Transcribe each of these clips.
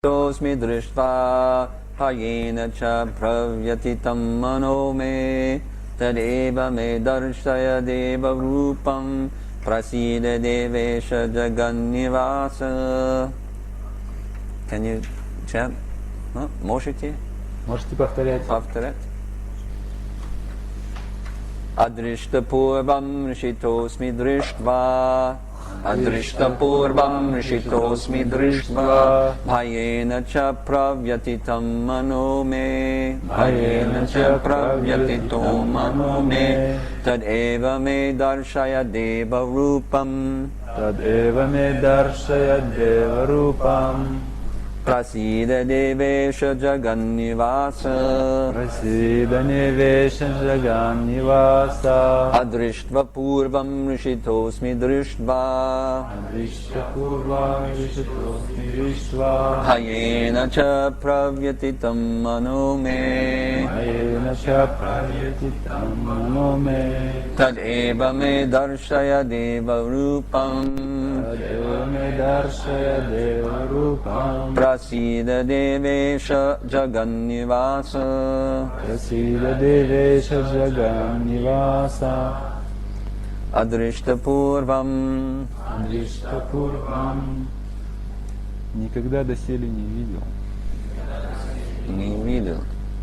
Tosmi drishtva hayena cha pravyatitam mano me tadeva me darshaya deva rupam prasida devesha jagannivasa. Can you chant? Можете? Можете повторять. Adrishtapurvam rishitosmi drishtva Adrishtapurvam rishitosmi drishtva Bhayena cha pravyatitam mano me Bhayena cha pravyatitam mano me Tadeva me darshaya deva rupam Tadeva me darshaya deva rupam Prasida devesha jagannivasa Prasida devesha jagannivasa Adrishtva purvam rishitosmi drishtva Adrishtva purvam rishitosmi drishtva Hayena cha pravyatitam mano me Hayena cha pravyatitam mano me Tadeva me darshaya deva rupam Tadeva me darshaya deva rupam Prasida devesha jagannivasa Prasida devesha jagannivasa Adrishtapurvam Adrishtapurvam. Никогда доселе не видел. Не видел.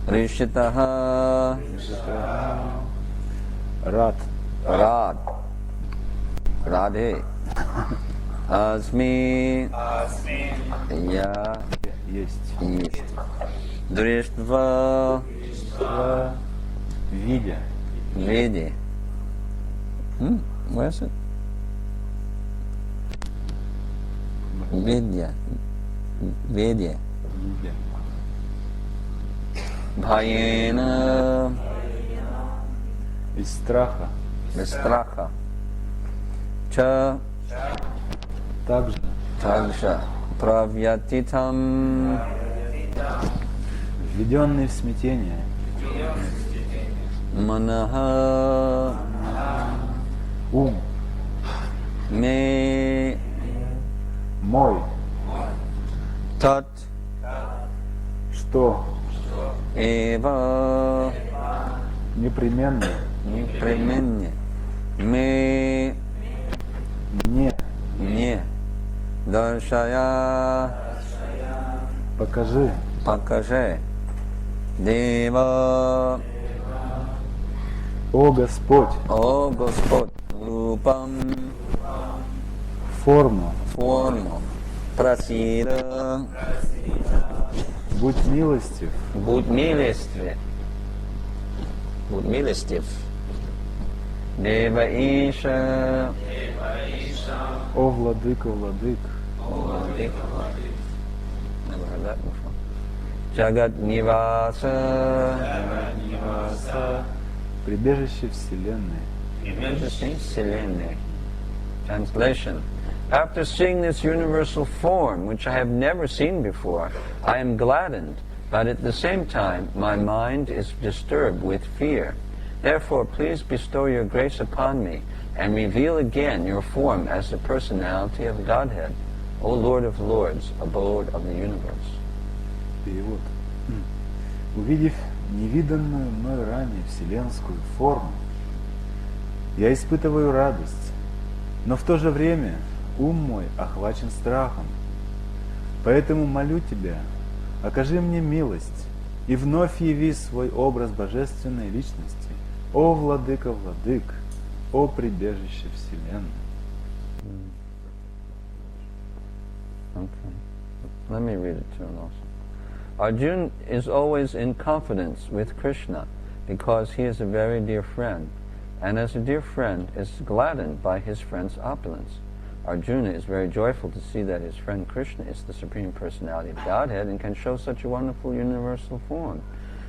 Ришитаха. Рад. Рад. Радhe. Асми. Я. Есть. Дриштва. Видя. Види. Where is it? Видя. Видя. Бхаена. Из страха. Без страха. Ча. Также. Правьятитам. Введенный в смятение. Манаха. Ум. Ме. Мой. Тат. Что? Эва. Непременно. Непременно. Ме. Не. Даршая. Покажи. Дева. О Господь. Рупам. Форму. Прасида. Будь милостив. Будь милостив. Дева Иша. О Владыка, Владык. Never heard that before. Jagat Nivasa. Прибежище Вселенной. Translation. After seeing this universal form, which I have never seen before, I am gladdened, but at the same time my mind is disturbed with fear. Therefore, please bestow your grace upon me and reveal again your form as the personality of Godhead, O Lord of Lords, abode of the universe. Перевод. Увидев невиданную мной ранее вселенскую форму, я испытываю радость, но в то же время ум мой охвачен страхом. Поэтому молю Тебя, окажи мне милость и вновь яви свой образ божественной личности, о Владыка Владык, о прибежище Вселенной. Okay. Let me read it to him also. Arjuna is always in confidence with Krishna because he is a very dear friend, and as a dear friend is gladdened by his friend's opulence. Arjuna is very joyful to see that his friend Krishna is the Supreme Personality of Godhead and can show such a wonderful universal form.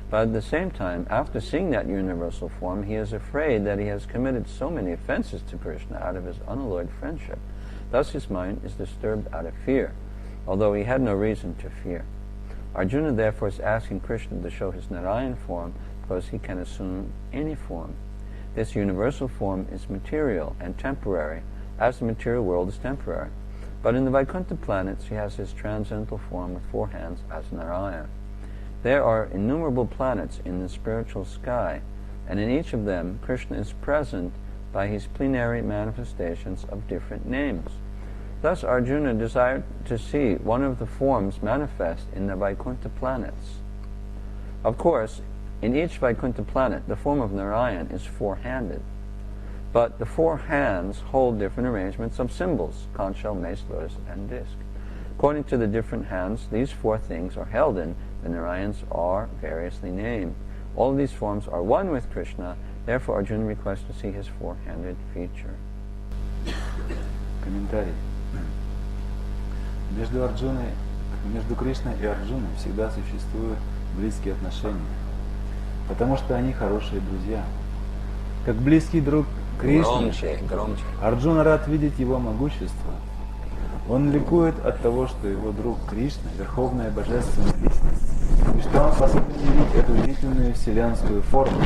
But at the same time, after seeing that universal form, he is afraid that he has committed so many offenses to Krishna out of his unalloyed friendship. Thus his mind is disturbed out of fear, although he had no reason to fear. Arjuna therefore is asking Krishna to show his Narayan form because he can assume any form. This universal form is material and temporary, as the material world is temporary. But in the Vaikuntha planets, he has his transcendental form with 4 hands as Narayana. There are innumerable planets in the spiritual sky, and in each of them, Krishna is present by his plenary manifestations of different names. Thus Arjuna desired to see one of the forms manifest in the Vaikuntha planets. Of course, in each Vaikuntha planet, the form of Narayan is 4-handed. But the 4 hands hold different arrangements of symbols: conch shell, mace, lotus, and disc. According to the different hands these 4 things are held in, the Narayans are variously named. All of these forms are one with Krishna, therefore Arjuna requests to see his 4-handed feature. Комментарий. Между Кришной и Арджуной всегда существуют близкие отношения, потому что они хорошие друзья. Как близкий друг Кришны, Арджуна рад видеть его могущество. Он ликует от того, что его друг Кришна — верховная божественная личность, и что он способен явить эту удивительную вселенскую форму.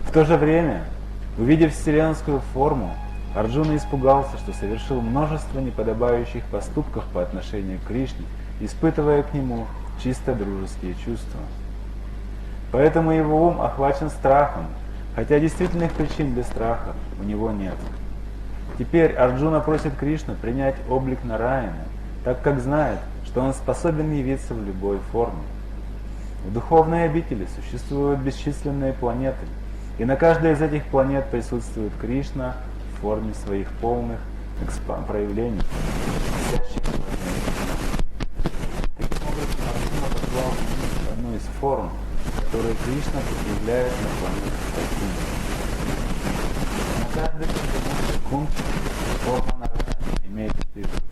В то же время, увидев вселенскую форму, Арджуна испугался, что совершил множество неподобающих поступков по отношению к Кришне, испытывая к нему чисто дружеские чувства. Поэтому его ум охвачен страхом, хотя действительных причин для страха у него нет. Теперь Арджуна просит Кришну принять облик Нараяна, так как знает, что он способен явиться в любой форме. В духовной обители существуют бесчисленные планеты, и на каждой из этих планет присутствует Кришна в форме своих полных проявлений. Таким образом, Арджуна позвал одну из форм, которые Кришна проявляет на планете Курган. На каждый пункт форма Нараяна имеет 4 руки,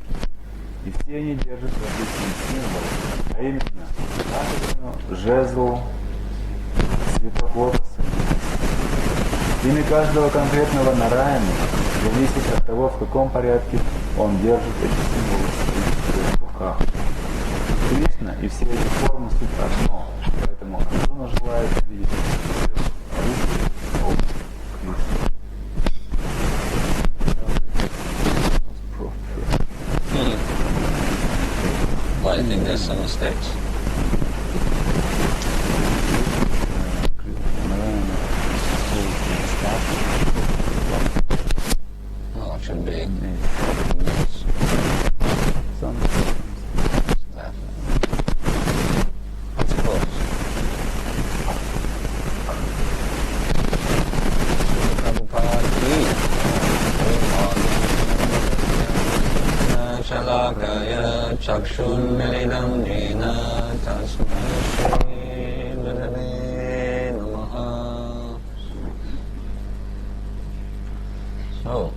и все они держат различные символы, а именно раковину, жезл, цветок. Имя каждого конкретного Нараяна зависит от того, в каком порядке он держит эти символы в своих руках. Кришна и все эти формы суть одно, поэтому Арджуна желает видеть руки Кришны. Well, I think there's some mistakes. Oh, it should be. That's close. Shalakaya chakshun melidam jena tasmai shri gurave namaha. So,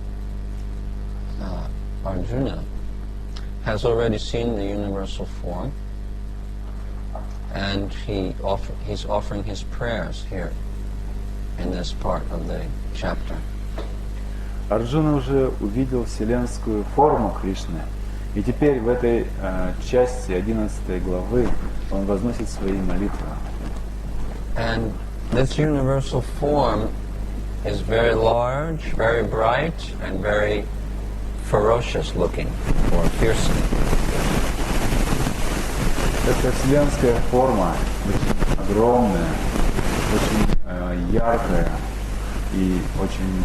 Arjuna has already seen the universal form, and he's offering his prayers here in this part of the chapter. Арджуна уже увидел вселенскую форму Кришны, и теперь в этой части 11 главы он возносит свои молитвы. And this universal form is very large, very bright, and very ferocious looking, or fearsome. Эта вселенская форма очень огромная, очень яркая и очень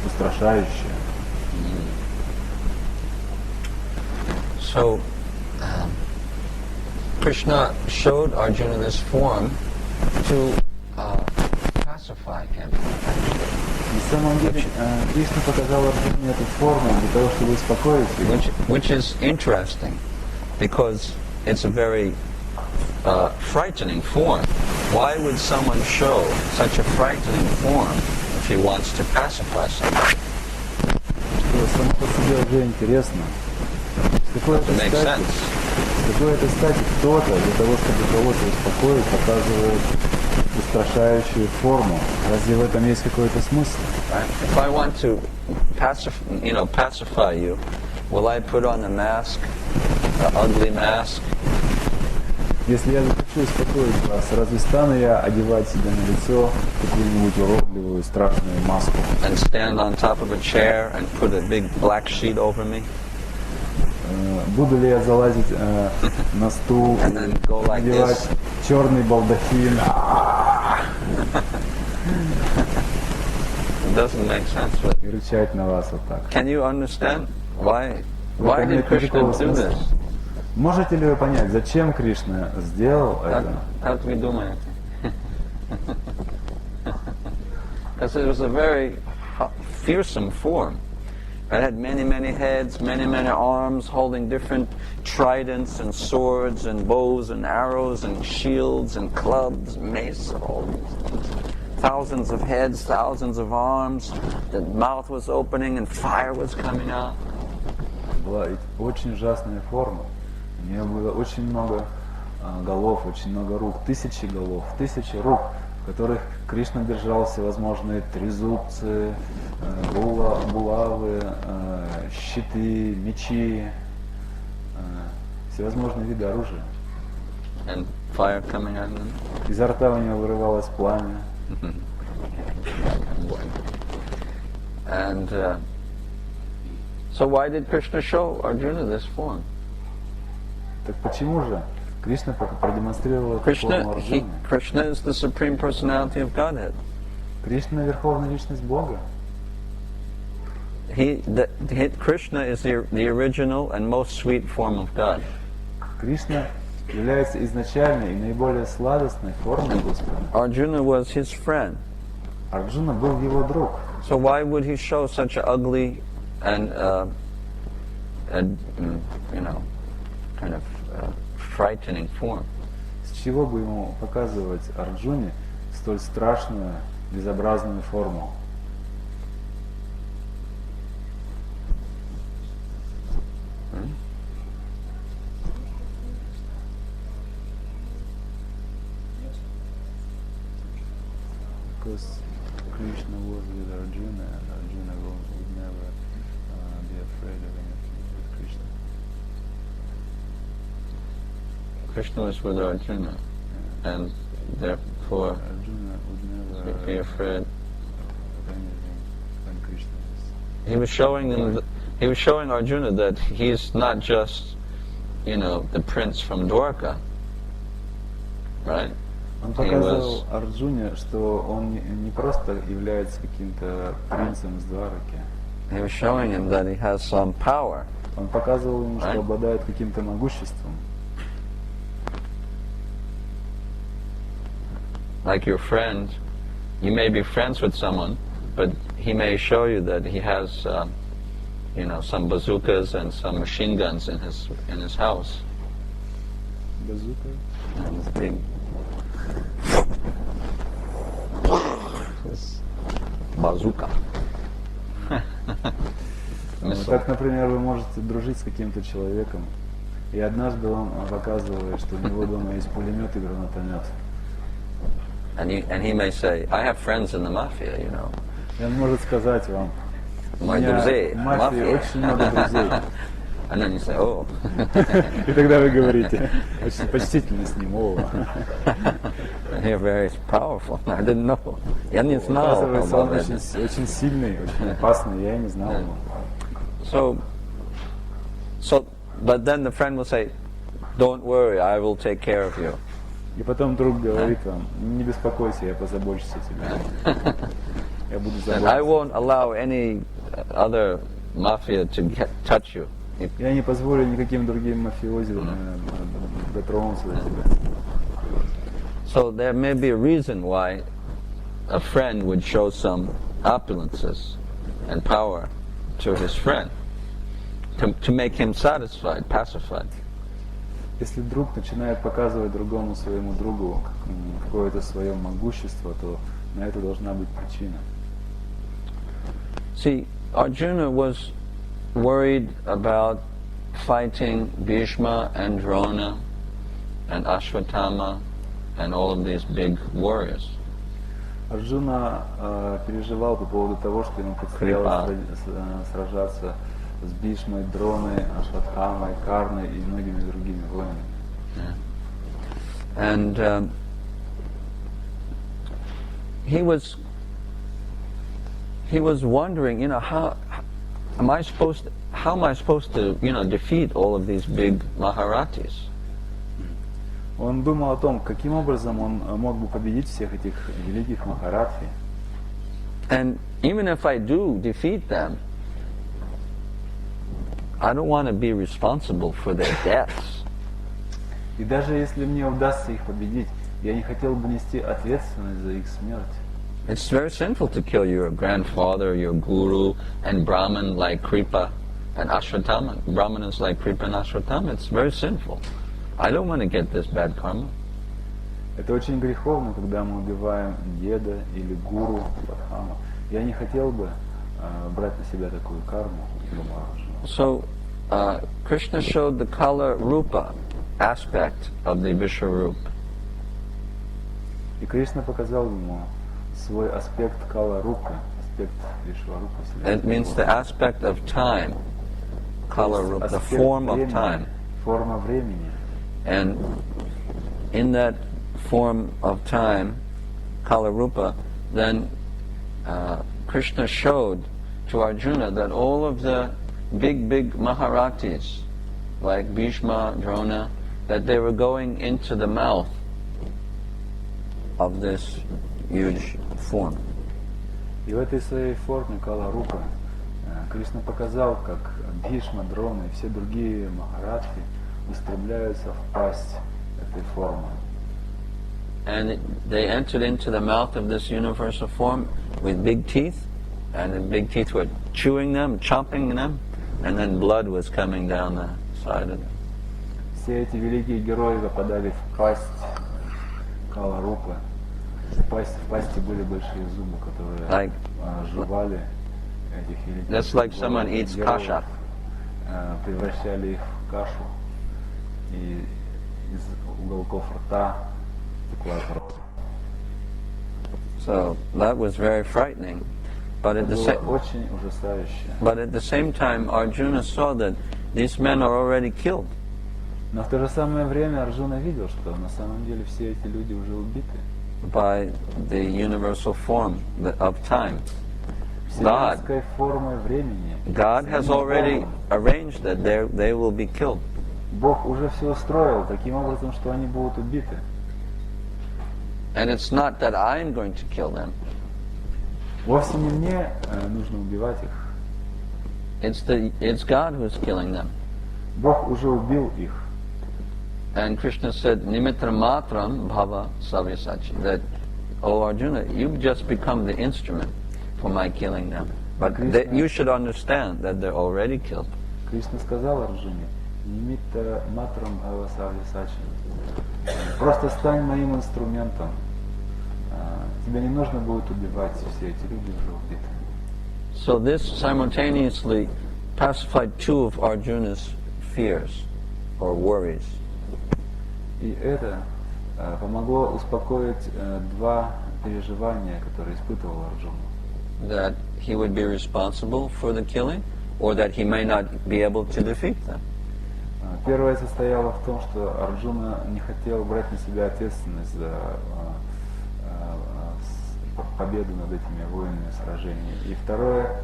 устрашающая. So, Krishna showed Arjuna this form to pacify him. На самом деле, Кришна показал Арджуне эту форму для того, чтобы успокоить его. Which is interesting, because it's a very frightening form. Why would someone show such a frightening form if he wants to pacify someone? Само по себе уже интересно. С какой-то стати кто-то для того, чтобы кого-то успокоить, показывает устрашающую форму. Разве в этом есть какой-то смысл? If I want to pacify you, will I put on a mask, an ugly mask? Если я захочу успокоить вас, разве стану я одевать себе на лицо какую-нибудь уродливую, страшную маску? And stand on top of a chair and put a big black sheet over me? Буду ли я залазить на стул, And then go like надевать this? черный балдахин? It doesn't make sense. But И рычать на вас вот так. can you understand why did Krishna do this? Можете ли вы понять, зачем Кришна сделал это? Как вы думаете? Because it was a very fearsome form. It had many, many heads, many, many arms, holding different tridents and swords and bows and arrows and shields and clubs, mace, all these things. Thousands of heads, thousands of arms. The mouth was opening and fire was coming out. Была ведь очень ужасная форма. У нее было очень много голов, очень много рук, тысячи голов, тысячи рук, в которых Кришна держал всевозможные трезубцы, булавы, щиты, мечи, всевозможные виды оружия. And fire coming out of them. Изо рта у него вырывалось пламя. And so why did Krishna show Arjuna this form? Так почему же Кришна продемонстрировал эту форму Арджуны? Krishna is the Supreme Personality of Godhead. Кришна — Верховная Личность Бога. Krishna is the original and most sweet form of God. Кришна является изначальной и наиболее сладостной формой Господа. Arjuna was his friend. Арджуна был его друг. So why would he show such an ugly and kind of frightening form? С чего бы ему показывать Арджуне столь страшную, безобразную форму? Because Krishna was with Arjuna, and Arjuna would never be afraid of anything with Krishna. Krishna was with Arjuna, and therefore Arjuna would never be afraid. of anything when Krishna is. He was showing Arjuna that he's not just, the prince from Dwarka, right? Он показывал Арджуне, что он не просто является каким-то принцем из Двараки. He was showing him that he has some power. Он показывал ему, что обладает каким-то могуществом. Like your friend, you may be friends with someone, but he may show you that he has, some bazookas and some machine guns in his house. Базука? And it's big. Базука. Так, например, вы можете дружить с каким-то человеком, и однажды он показывает, что у него дома есть пулемет и гранатомет. And he may say, I have friends in the mafia, И он может сказать вам, у Мои меня друзей, в мафии мафия. очень много друзей. And then you say, oh. И тогда вы говорите, очень почтительно с ним, о. You're very powerful. I didn't know. Я не знал. Оказывается, он очень сильный, очень опасный, я и не знал его. So, but then the friend will say, don't worry, I will take care of you. И потом друг говорит вам, не беспокойся, я позабочусь о тебе. Я буду And I заботиться. won't allow any other mafia to touch you. Я не позволю никаким другим мафиози дотронуться до тебя. So there may be a reason why a friend would show some opulences and power to his friend, to make him satisfied, pacified. Если друг начинает показывать другому своему другу какое-то свое могущество, то на это должна быть причина. See, Arjuna was worried about fighting Bhishma and Drona and Ashwatthama and all of these big warriors. Арджуна переживал по поводу того, что ему предстояло сражаться с Бхишмой, Дроной, Ашватхамой, Карной и многими другими воинами. And he was wondering, how am I supposed to, defeat all of these big Maharatis? Он думал о том, каким образом он мог бы победить всех этих великих Махаратхи. And even if I do defeat them, I don't want to be responsible for their deaths. И даже если мне удастся их победить, я не хотел бы нести ответственность за их смерть. It's very sinful to kill your grandfather, your guru, and Brahman like Kripa and Ashwatthama. Brahmanas like Kripa and Ashwatthama. It's very sinful. I don't want to get this bad karma. Это очень греховно, когда мы убиваем деда или гуру, Вадхама. Я не хотел бы брать на себя такую карму. So, Krishna showed the kala rupa aspect of the Vishwarupa. И Кришна показал ему свой аспект кала-рупы, аспект Вишварупы. It means the aspect of time, kala rupa, the form of time. Форма времени. And in that form of time, kala rupa, then Krishna showed to Arjuna that all of the big Maharatis, like Bhishma, Drona, that they were going into the mouth of this huge form. И в этой своей форме Кала-рупа Кришна показал, как Бхишма, Дрона и все другие Махаратхи устремляются в пасть этой формы. And they entered into the mouth of this universal form with big teeth, and the big teeth were chewing them, chomping them, and then blood was coming down the side of them. Все эти великие герои попадали в пасть Кала-рупы. В пасти были большие зубы, которые жевали этих великих героев. That's like someone eats kasha. Превращали их в кашу, и из уголков рта текла кровь. So that was very frightening. But at the same time, Arjuna saw that these men are already killed. Но в то же самое время Арджуна видел, что на самом деле все эти люди уже убиты. By the universal form of time. Вселенской формой времени. God has already arranged that they will be killed. Бог уже все устроил таким образом, что они будут убиты. And it's not that I'm going to kill them. Вовсе не мне нужно убивать их. It's God who's killing them. Бог уже убил их. And Krishna said, Nimitra matram bhava savyasachi, that, O Arjuna, you've just become the instrument for my killing them. But you should understand that they're already killed. Кришна сказал Арджуне, Nimitra matram bhava savyasachi. Просто стань моим инструментом. Тебе не нужно будет убивать, все эти люди уже убиты. So this simultaneously pacified two of Arjuna's fears or worries. И это помогло успокоить два переживания, которые испытывал Арджуна. That he would be responsible for the killing, or that he may not be able to defeat them. Первое состояло в том, что Арджуна не хотел брать на себя ответственность за победу над этими воинами сражений. И второе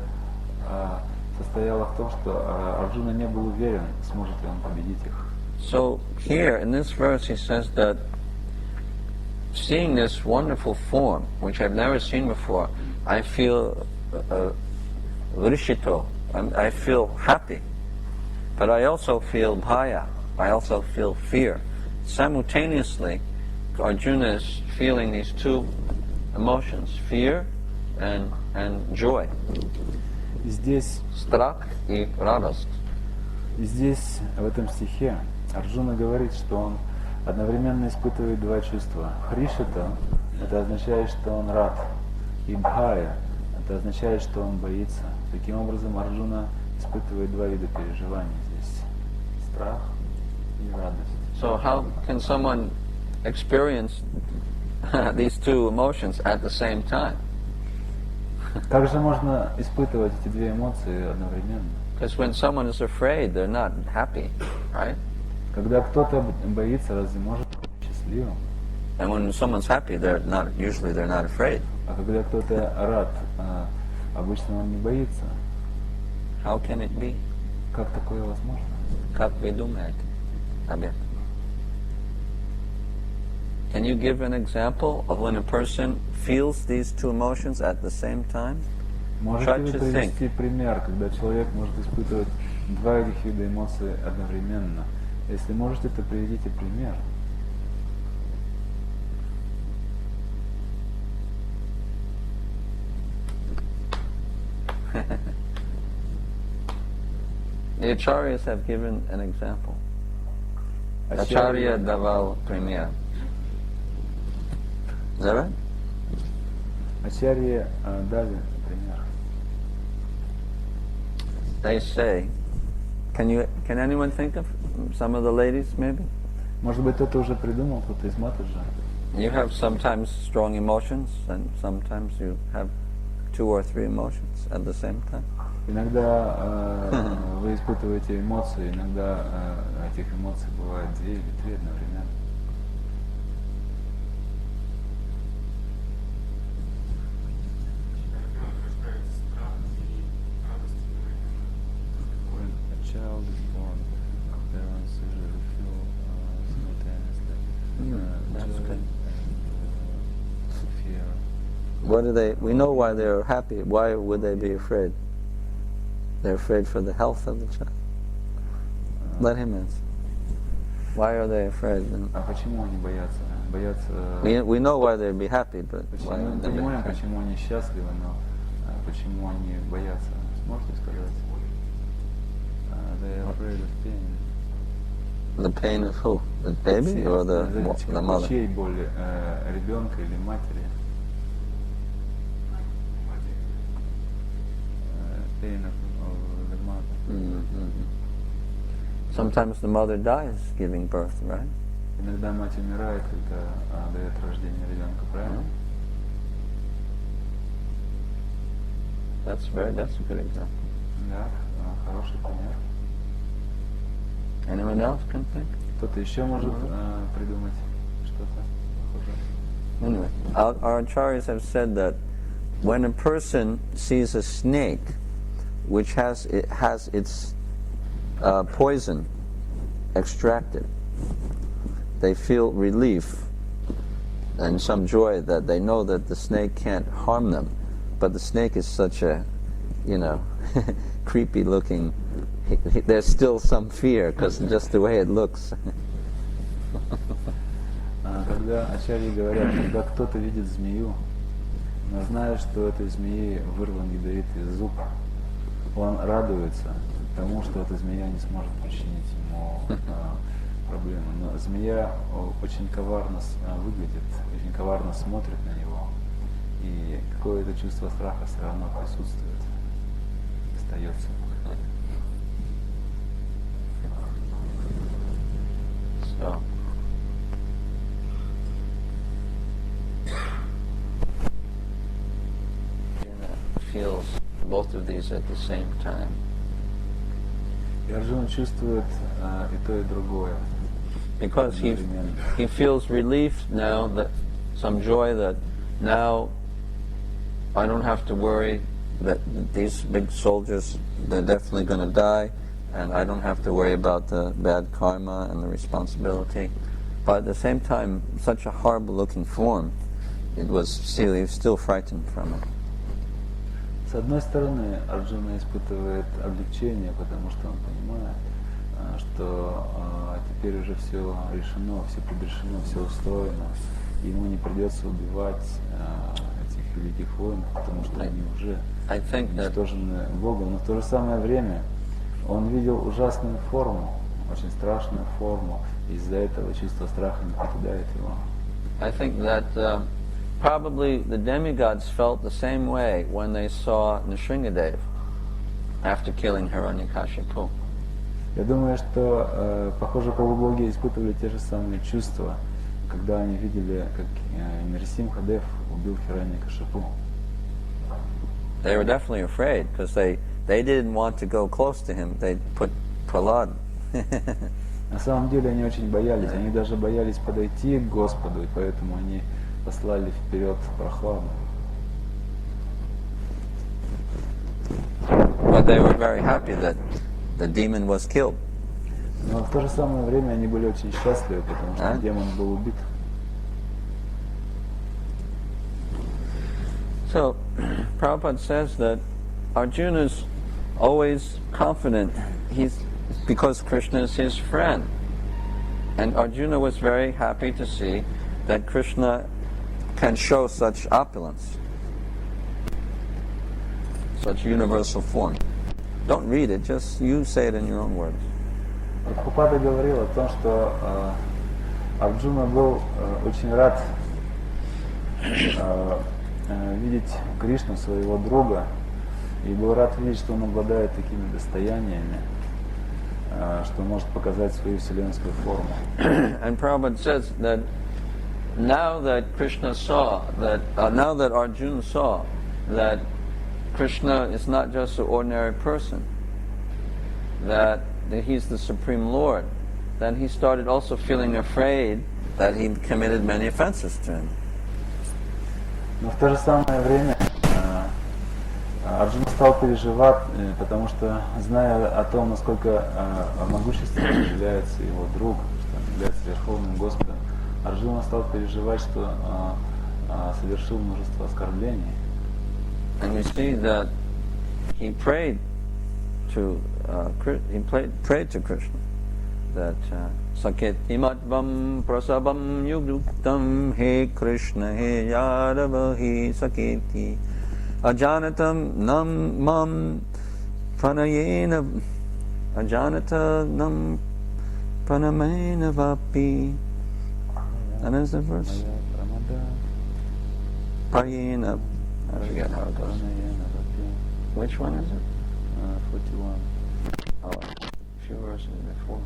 состояло в том, что Арджуна не был уверен, сможет ли он победить их. So here in this verse he says that seeing this wonderful form, which I've never seen before, I feel vrishito, I feel happy. But I also feel bhaya, I also feel fear. Simultaneously, Arjuna is feeling these two emotions, fear and joy. Здесь Страх и радость. И здесь, в этом стихе, Арджуна говорит, что он одновременно испытывает два чувства. Хришита – это означает, что он рад. И бхая – это означает, что он боится. Таким образом, Арджуна испытывает два вида переживаний здесь. Страх и радость. So how can someone experience these two emotions at the same time? Как же можно испытывать эти две эмоции одновременно? Because when someone is afraid, they're not happy, right? Когда кто-то боится, разве может быть счастливым? And when someone's happy, they're not afraid. А когда кто-то рад, обычно он не боится. How can it be? Как такое возможно? Как вы думаете об этом? Can you give an example of when a person feels these two emotions at the same time? Можете вы привести пример, когда человек может испытывать два этих вида эмоций одновременно? Если можете, то приведите пример. The acharyas have given an example. Acharya давал пример. Is that right? Ачарьи дали пример. They say, can anyone think of some of the ladies maybe? Может быть, кто-то уже придумал, кто-то из матаджа. You have sometimes strong emotions, and sometimes you have 2 or 3 emotions at the same time. Иногда вы испытываете эмоции, иногда этих эмоций бывает 2 или 3 одновременно. When a child is born, parents usually feel simultaneously That's joy good. and fear. What do they? We know why they're happy. Why would they be afraid? They're afraid for the health of the child. Let him answer. Why are they afraid? А почему они боятся? Боятся... We know why they'd be happy, but why Мы would they be понимаем, afraid? почему они счастливы, но почему они боятся? Сможете сказать? They're afraid of pain. The pain of who? The baby or the mother? Чьей боли? Ребенка или матери? Pain of the mother. Mm-hmm. Sometimes the mother dies giving birth, right? Иногда мать умирает, когда дает рождение ребенка, правильно? That's a good example. Да, хороший пример. Anyone else can think? Кто-то еще может придумать что-то похожее? Anyway, our acharyas have said that when a person sees a snake which has its poison extracted, they feel relief and some joy that they know that the snake can't harm them, but the snake is such a, creepy looking. There's still some fear because just the way it looks. Когда ачарьи говорят, когда кто-то видит змею, но зная, что этой змеи вырван ядовитый зуб, он радуется тому, что эта змея не сможет причинить ему проблемы. Но змея очень коварно выглядит, очень коварно смотрит на него, и какое-то чувство страха все равно присутствует, остается. So. Feels both of these at the same time. И Арджуна чувствует и то, и другое. Because he feels relief now, that some joy that now I don't have to worry that these big soldiers, they're definitely going to die, and I don't have to worry about the bad karma and the responsibility. But at the same time, such a horrible looking form, he was still frightened from it. С одной стороны, Арджуна испытывает облегчение, потому что он понимает, что теперь уже все решено, все предрешено, все устроено, и ему не придется убивать этих великих воинов, потому что они уже уничтожены Богом. Но в то же самое время он видел ужасную форму, очень страшную форму, и из-за этого чувство страха не покидает его. I think that probably the demigods felt the same way when they saw Nrsingadev after killing Hiranyakashipu. Я думаю, что, похоже, полубоги испытывали те же самые чувства, когда они видели, как Нрсимхадев убил Хираньякашипу. They were definitely afraid because they didn't want to go close to him. They put Prahlad На самом деле они очень боялись, они даже боялись подойти к Господу, и поэтому они послали вперед прохладу. But they were very happy that the demon was killed. Но в то же самое время они были очень счастливы, потому что демон был убит. So, Prabhupada says that Arjuna's always confident. He's because Krishna is his friend. And Arjuna was very happy to see that Krishna can show such opulence, such universal form. Don't read it, just you say it in your own words. Прабхупада говорил о том, что Арджуна был очень рад видеть Кришну, своего друга, и был рад видеть, что он обладает такими достояниями, что может показать свою вселенскую форму. And Prabhupada says that now that Krishna saw that, now that Arjuna saw that Krishna is not just an ordinary person, that he's the Supreme Lord, then he started also feeling afraid that he committed many offenses to him. Но в то же самое время Арджуна стал переживать, потому что, зная о том, насколько могущественным является его друг, что он является Верховным Господом, Арджуна стал переживать, что совершил множество оскорблений. And you see that he prayed to Krishna that Saketi matvam prasabam yugduktam he Krishna he Yadava he Saketi ajanatam nam mam pranayena ajanatam pranamena vapi. And is the verse? Prayena. I forget how it goes. Which one is it? 41. Oh, a few verses before.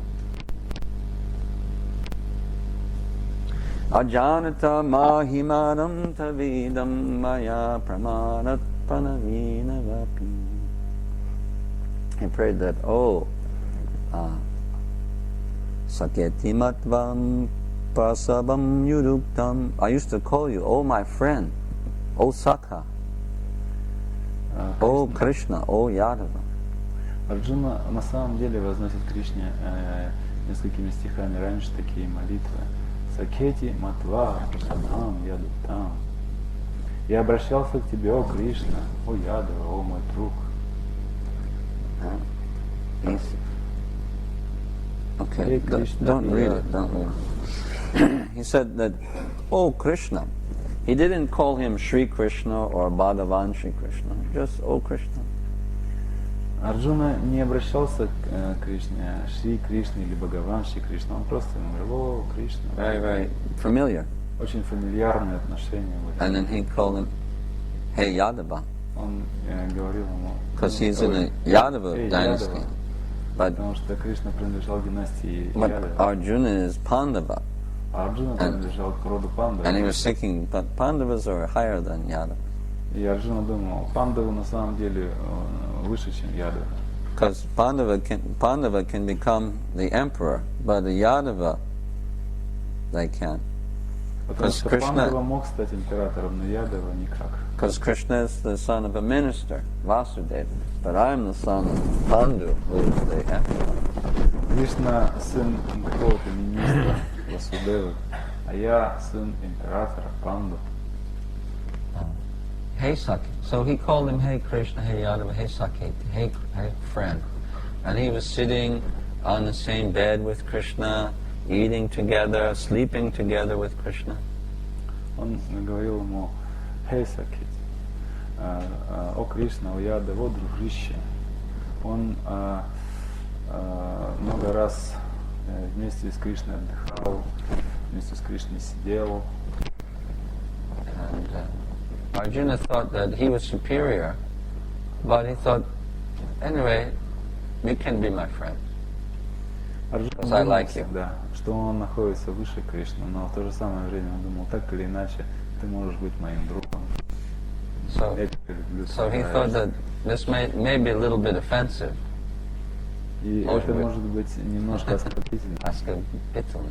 Ajanata mahimanam tavidam maya pramanat panavina vapi. He prayed that, Saketi matvam prasabam yuduktam. I used to call you, oh my friend, oh Sakha, oh Krishna, oh Yadava. Арджуна на самом деле возносит Кришне несколькими стихами раньше такие молитвы. Сакети матва прасабам ядутам. Я обращался к тебе, о Кришна, о Ядава, о мой друг. Okay, don't read it, don't read it. He said that, oh Krishna. He didn't call him Sri Krishna or Bhagavan Sri Krishna, just oh Krishna. Арджуна не обращался к Кришне, Шри Кришне или Бхагаван Шри Кришна, он просто говорил, о Кришна. Very, very familiar. Очень фамильярное отношение. And then he called him Hey Yadava. Он говорил ему, because he's in the Yadava dynasty. Потому что Кришна принадлежал династии Ядава. Arjuna is Pandava. Арджуна принадлежал к роду Пандава. And he was thinking, but Pandavas are higher than Yadava. И Арджуна думал, Пандавы на самом деле выше, чем Ядава. Because Pandava can become the emperor, but the Yadava, they can't. Потому что Пандава мог стать императором, но Ядава никак. Because Krishna is the son of a minister, Vasudeva, but I'm the son of Pandu, who is the emperor. Кришна сын какого-то министра Васудевы, а я сын императора Панду. Hey Saketi. So he called him Hey Krishna, Hey Yadava, Hey Saketi, hey friend. And he was sitting on the same bed with Krishna, eating together, sleeping together with Krishna. Он говорил ему, Hey Saketi, о Кришна, о Ядава, о дружище. Он много раз вместе с Кришной отдыхал, вместе с Кришной сидел. And Arjuna thought that he was superior, but he thought, anyway, you can be my friend. Because I like you. Да, что он находится выше Кришны, но в то же самое время он думал, так или иначе, ты можешь быть моим другом. So he thought that this may be a little bit offensive, И это может быть немножко оскорбительно. Оскорбительно.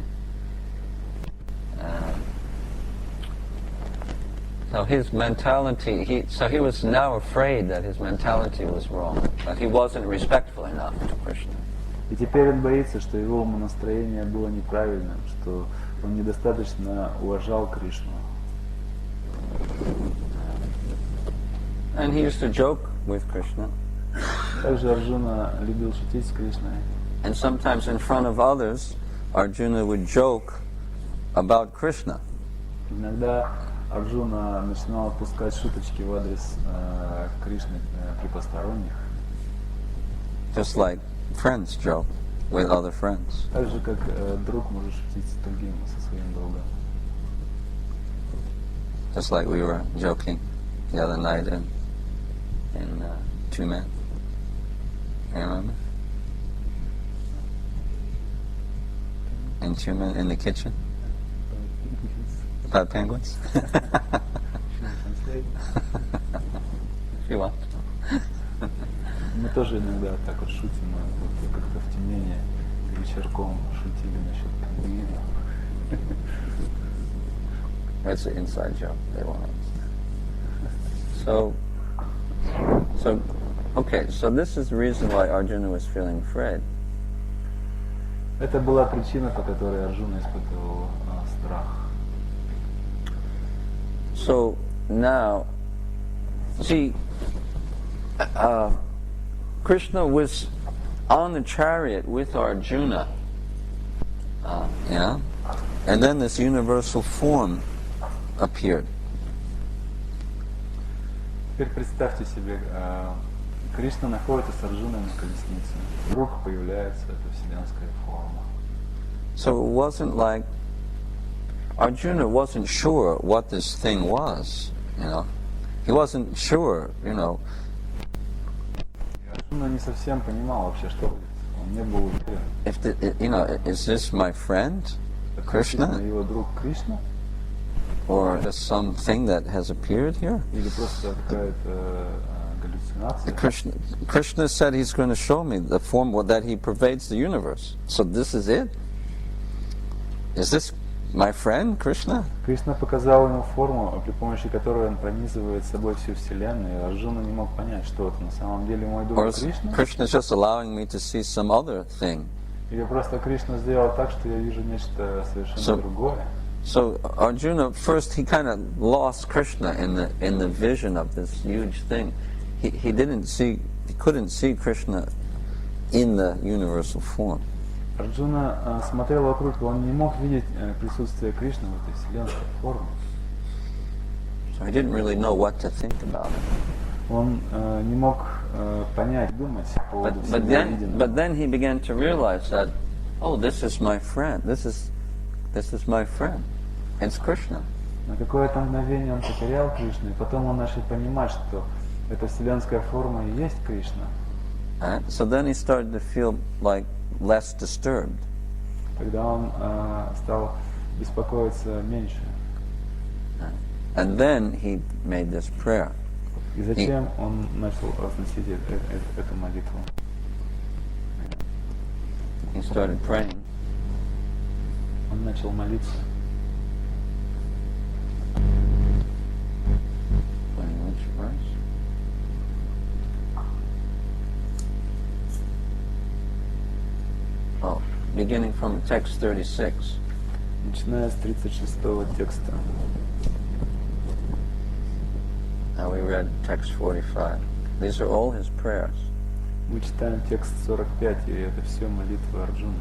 So his mentality, he was now afraid that his mentality was wrong, that he wasn't respectful enough to Krishna. И теперь он боится, что его умонастроение было неправильным, что он недостаточно уважал Кришну. And he used to joke with Krishna. Также Арджуна любил шутить с Кришной. And sometimes in front of others, Arjuna would joke about Krishna. Иногда Арджуна начинал отпускать шуточки в адрес Кришны при посторонних. Just like friends joke with other friends. Так же, как друг может шутить с другим, со своим другом. Just like we were joking the other night in Two Men. You remember? In Two Men, in the kitchen? About penguins? If you want. Мы тоже иногда так вот шутим, вот как-то в темнении вечерком шутили насчет пингвинов. That's an inside joke. They won't understand. So this is the reason why Arjuna was feeling afraid. Это была причина, по которой Арджуна испытывал страх. So now, see, Krishna was on the chariot with Arjuna, and then this universal form appeared. Теперь представьте себе, Кришна находится с Арджуной на колеснице. Вдруг появляется эта вселенская форма. So it wasn't like Arjuna wasn't sure what this thing was, He wasn't sure, Арджуна не совсем понимал вообще, что это. Он не был уверен. Is this my friend, Krishna? Его друг Кришна? Or just something that has appeared here? Или просто какая-то галлюцинация? Krishna said he's going to show me the form that he pervades the universe. So this is it? Is this my friend, Krishna? Кришна показал ему форму, при помощи которой он пронизывает собой всю Вселенную, и Арджуна не мог понять, что это на самом деле мой друг Or Кришна. Krishna is just allowing me to see some other thing. Или просто Кришна сделал так, что я вижу нечто совершенно другое. So Arjuna, first he kind of lost Krishna in the vision of this huge thing. He couldn't see Krishna in the universal form. Арджуна смотрел вокруг, и он не мог видеть присутствие Кришны в этой вселенской форме. So he didn't really know what to think about it. Он не мог понять, думать по поводу But виденного. then he began to realize that, oh, this is my friend. This is my friend. It's Krishna. На какое-то мгновение он потерял Кришну, и потом он начал понимать, что эта вселенская форма и есть Кришна. So then he started to feel like less disturbed. Тогда он стал беспокоиться меньше. And then he made this prayer. И затем он начал возносить эту молитву. He started praying. Он начал молиться. Which verse? Oh, beginning from text 36. Начиная с 36-го текста. Now we read text 45. These are all his prayers. Мы читаем текст 45, и это все молитвы Арджуны.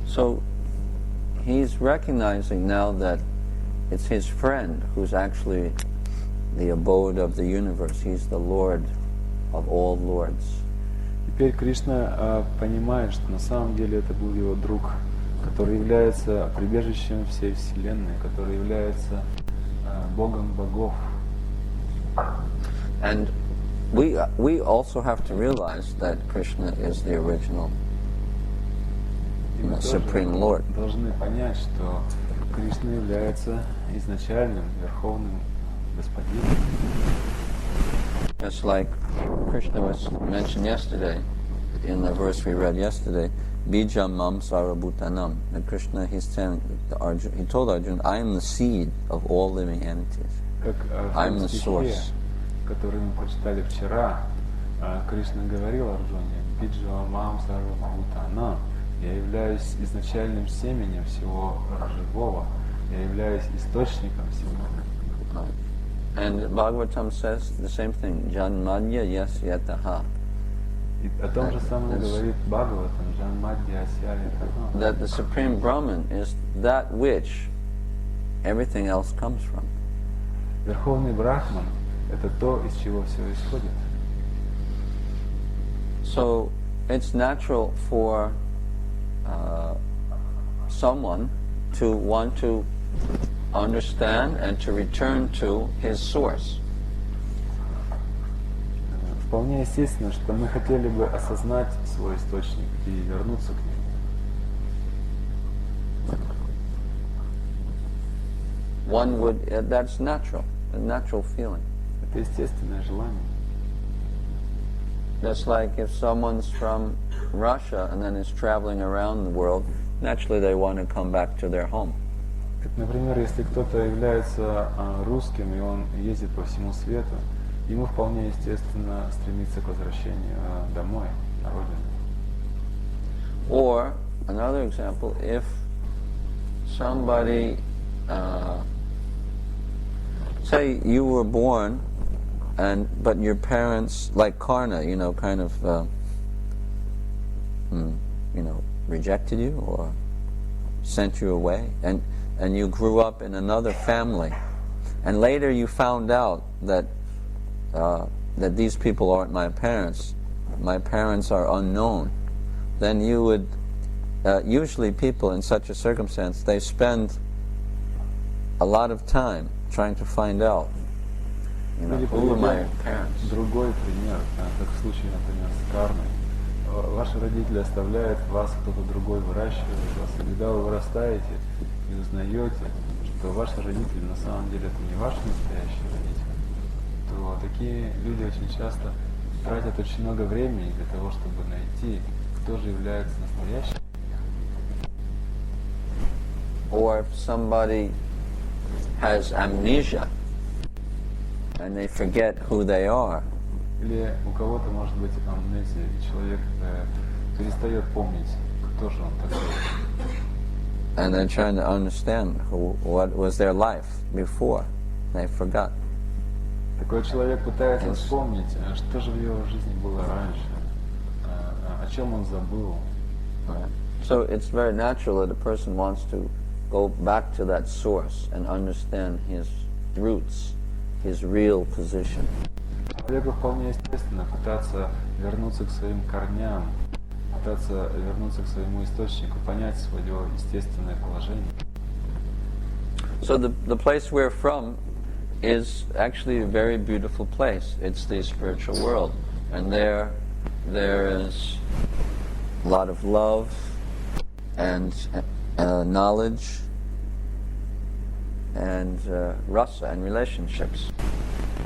So he's recognizing now that it's his friend who's actually the abode of the universe. He's the Lord of all lords. Теперь Кришна понимает, что на самом деле это был его друг, который является прибежищем всей Вселенной, который является Богом богов. And we also have to realize that Krishna is the original. И мы тоже Supreme Lord. должны понять, что Кришна является изначальным, верховным господином. Just like Krishna was mentioned yesterday, in the verse we read yesterday, Bijam Mam Sarvabhutanam. And Krishna, he told Arjuna, I am the seed of all living entities. Как I am в the стихе, source. который мы прочитали вчера, Кришна говорил Арджуне, Биджа Мам Сарвабхутана, я являюсь изначальным семенем всего живого, я являюсь источником всего. And Bhagavatam says the same thing, Janmadya Yasyataha. И о том же самом говорит Бхагаватам, Janmadya Yasyataha. That the Supreme Brahman is that which everything else comes from. Верховный Брахман – это то, из чего все исходит. So it's natural for someone to want to understand and to return to his source. Вполне естественно, что мы хотели бы осознать свой источник и вернуться к нему. One would, that's natural, a natural feeling. Это естественное желание. Just like if someone's from Russia and then is traveling around the world, naturally they want to come back to their home. Как, например, если кто-то является русским и он ездит по всему свету, ему вполне естественно стремиться к возвращению домой, на родину. Or, another example, if somebody, say you were born, but your parents, like Karna, kind of, rejected you or sent you away, and you grew up in another family, and later you found out that these people aren't my parents are unknown, then you would, usually people in such a circumstance, they spend a lot of time trying to find out, who are my parents. Другой пример, как в случае, например, с Карной. Ваши родители оставляют вас, кто-то другой выращивает вас, и когда вы вырастаете и узнаете, что ваши родители на самом деле это не ваши настоящие родители, то такие люди очень часто тратят очень много времени для того, чтобы найти, кто же является настоящим. Or if somebody has amnesia and they forget who they are, Или у кого-то может быть амнезия, и человек перестает помнить, кто же он такой. and they're trying to understand what was their life before, they forgot. Такой человек пытается вспомнить, что же в его жизни было раньше, о чем он забыл. Right. So it's very natural that a person wants to go back to that source and understand his roots, his real position. Человеку вполне естественно пытаться вернуться к своим корням, пытаться вернуться к своему источнику, понять свое естественное положение. So the place we're from is actually a very beautiful place. It's the spiritual world, and there is a lot of love and knowledge and rasa and relationships.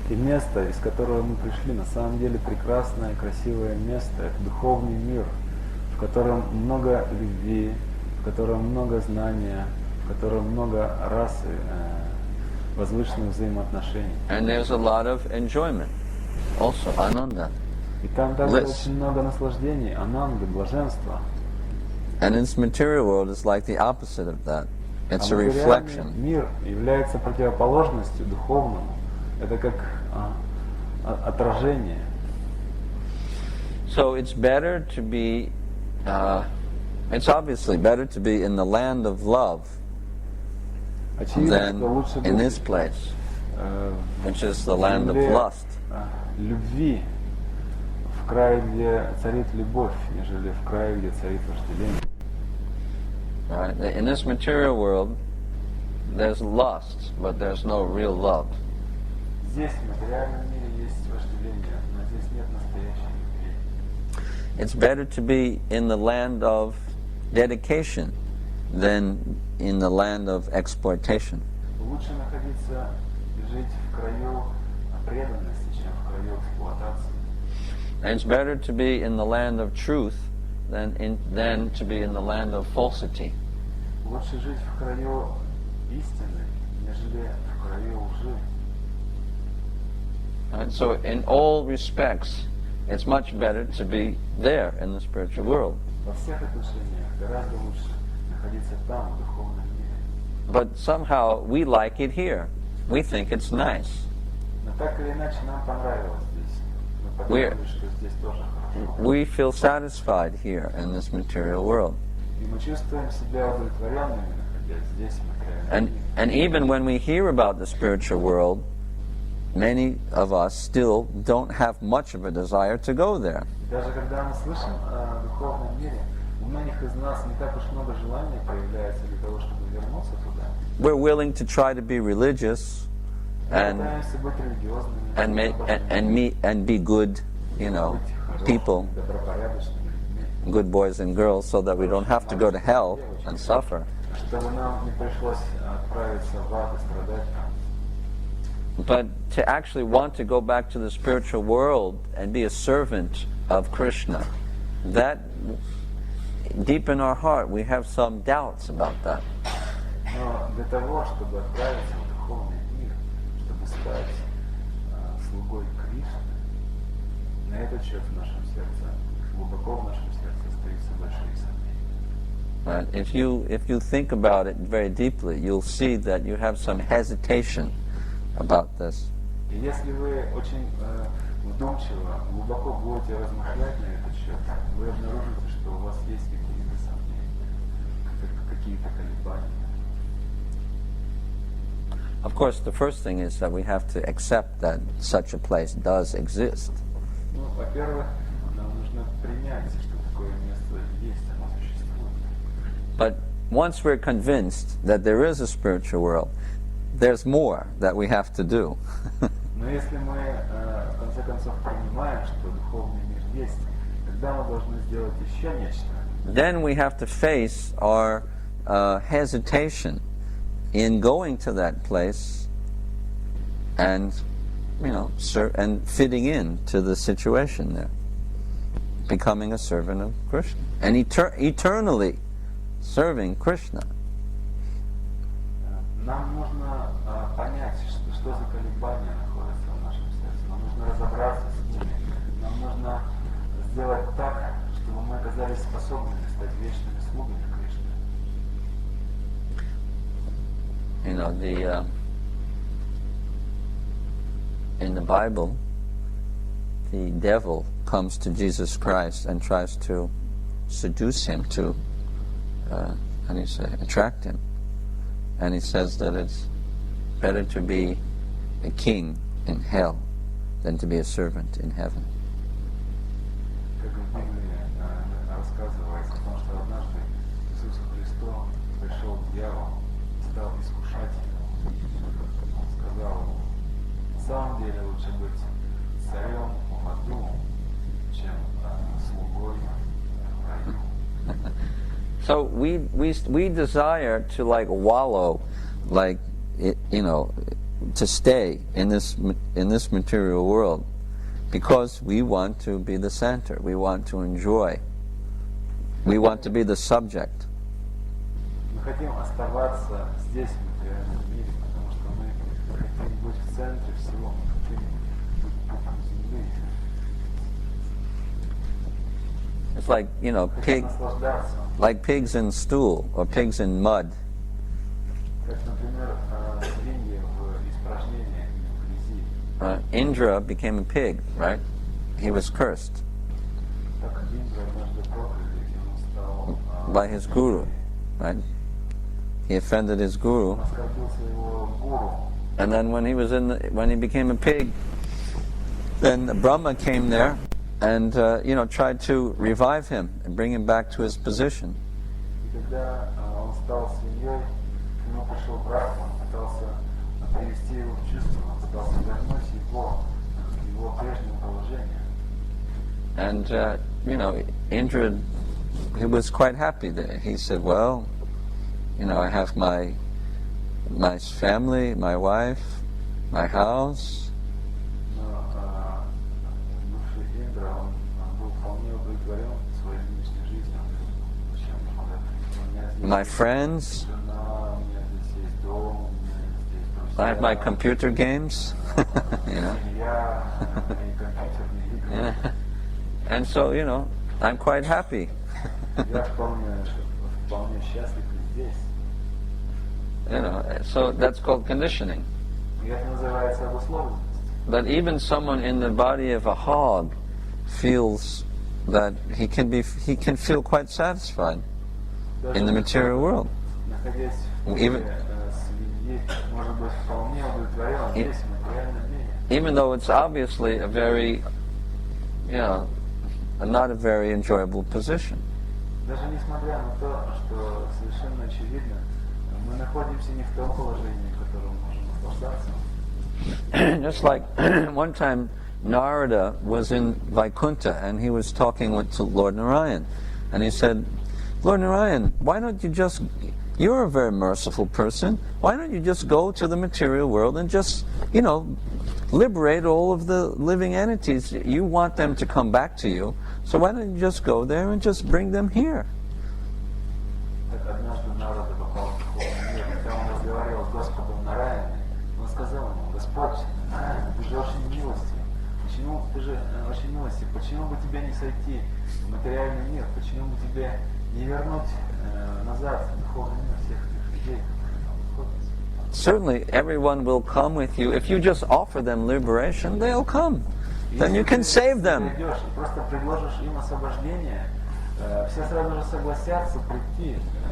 И место, из которого мы пришли, на самом деле прекрасное, красивое место. Это духовный мир, в котором много любви, в котором много знания, в котором много расы, возвышенных взаимоотношений. And there's a lot of enjoyment, also ananda. И там также очень много наслаждений, ананды, блаженства. And its material world is like the opposite of that. It's a материальный reflection. Мир является противоположностью духовному. Это как отражение. So it's better to be, it's obviously better to be in the land of love than in this place, which is the land of lust. Любви в крае, где царит любовь, нежели в крае, где царит вожделение. Right? In this material world, there's lust, but there's no real love. Здесь, в материальном мире, есть вожделение, но здесь нет настоящей любви. It's better to be in the land of dedication than in the land of exploitation. Лучше находиться и жить в краю преданности, чем в краю эксплуатации. And it's better to be in the land of truth than to be in the land of falsity. Лучше жить в краю истины, нежели в краю лжи. And so in all respects, it's much better to be there in the spiritual world. Во всех отношениях гораздо лучше находиться там, в духовном мире. But somehow we like it here. We think it's nice. Но так или иначе нам понравилось здесь. Мы подумали, что здесь тоже хорошо. We feel satisfied here in this material world. И мы чувствуем себя удовлетворенными, находясь здесь, в материальном мире. And even when we hear about the spiritual world, many of us still don't have much of a desire to go there. Даже когда мы слышим о духовном мире, у многих из нас не так уж много желания появляется для того, чтобы вернуться туда. We're willing to try to be religious and Пытаемся быть религиозными, and be good, people, добропорядочными людьми, good boys and girls, so that we don't have to go to hell and suffer. чтобы нам не пришлось отправиться в ад и страдать там. But to actually want to go back to the spiritual world and be a servant of Krishna, that deep in our heart we have some doubts about that. Но для того, чтобы отправиться в духовный мир, чтобы стать слугой Кришны, на этот счет в нашем сердце, глубоко в нашем сердце остаются большие сомнения. If you think about it very deeply, you'll see that you have some hesitation about this. И если вы очень вдумчиво, глубоко будете размышлять на этот счет, вы обнаружите, что у вас есть какие-то сомнения, какие-то колебания. Of course, the first thing is that we have to accept that such a place does exist. Ну, во-первых, нам нужно принять, что такое место есть, оно существует. But once we're convinced that there is a spiritual world, there's more that we have to do. Но если мы, в конце концов, понимаем, что духовный мир есть, тогда мы должны сделать еще нечто. Then we have to face our hesitation in going to that place and, and fitting in to the situation there, becoming a servant of Krishna, and eternally serving Krishna. Нам нужно понять, что за колебания находятся в нашем сердце. Нам нужно разобраться с ними. Нам нужно сделать так, чтобы мы оказались способными стать вечными слугами Кришны. In the Bible, the devil comes to Jesus Christ and tries to seduce him, to attract him. And he says that it's better to be a king in hell than to be a servant in heaven. Как в Библии рассказывается о том, что однажды Иисусу Христу пришел дьявол, стал искушать его. Он сказал ему, на самом деле лучше быть царем в аду, чем слугой в раю. So we desire to wallow, to stay in this material world, because we want to be the center. We want to enjoy. We want to be the subject. Мы хотим оставаться здесь, в материальном мире, потому что мы хотим быть в центре всего, мы хотим быть пупом земли. It's like pigs in stool or pigs in mud. Как, например, свиньи в испражнениях или в грязи. Indra became a pig, right? He was cursed Так Индра однажды прокляли, и он стал by his guru, right? He offended his guru, он оскорбил своего гуру. and then when he became a pig, then Brahma came there and tried to revive him and bring him back to his position. И когда он стал свиньей, к нему пришел Брахма, он пытался привести его в чувство, он пытался вернуть его к его прежнему положению. And Indra was quite happy. That he said, well, I have my family, my wife, my house, my friends, I have my computer games, Yeah. And so, I'm quite happy. So that's called conditioning. But even someone in the body of a hog feels that he can feel quite satisfied in the material world. Even though it's obviously a very, not a very enjoyable position. Даже несмотря на то, что совершенно очевидно, мы находимся не в том положении, в котором можем наслаждаться. Just like one time Narada was in Vaikuntha and he was talking to Lord Narayan, and he said, Lord Narayan, why don't you just, you're a very merciful person, why don't you just go to the material world and just, liberate all of the living entities? You want them to come back to you, so why don't you just go there and just bring them here? Certainly everyone will come with you. If you just offer them liberation, they'll come. Then you can save them.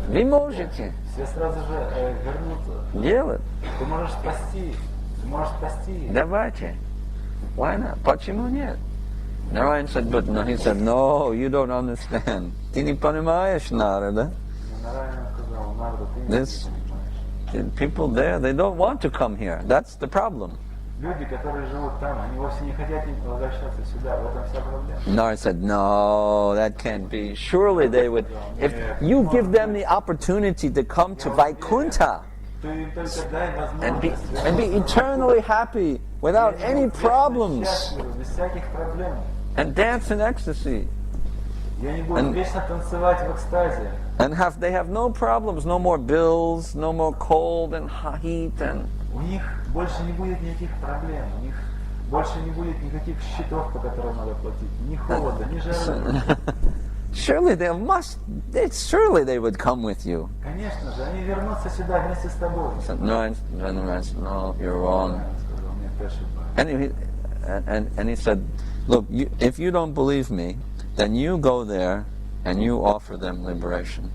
Вы можете делать. Давайте. Why not? Почему нет? Narayan said, but no. He said, no, you don't understand. Ты не понимаешь, Нарада. This people there, they don't want to come here. That's the problem. Narada said, no, that can't be. Surely they would. If you give them the opportunity to come to Vaikuntha and be eternally happy without any problems and dance in ecstasy. And they have no problems, no more bills, no more cold and heat and surely they would come with you. No, you're wrong. And he said, look, if you don't believe me, then you go there and you offer them liberation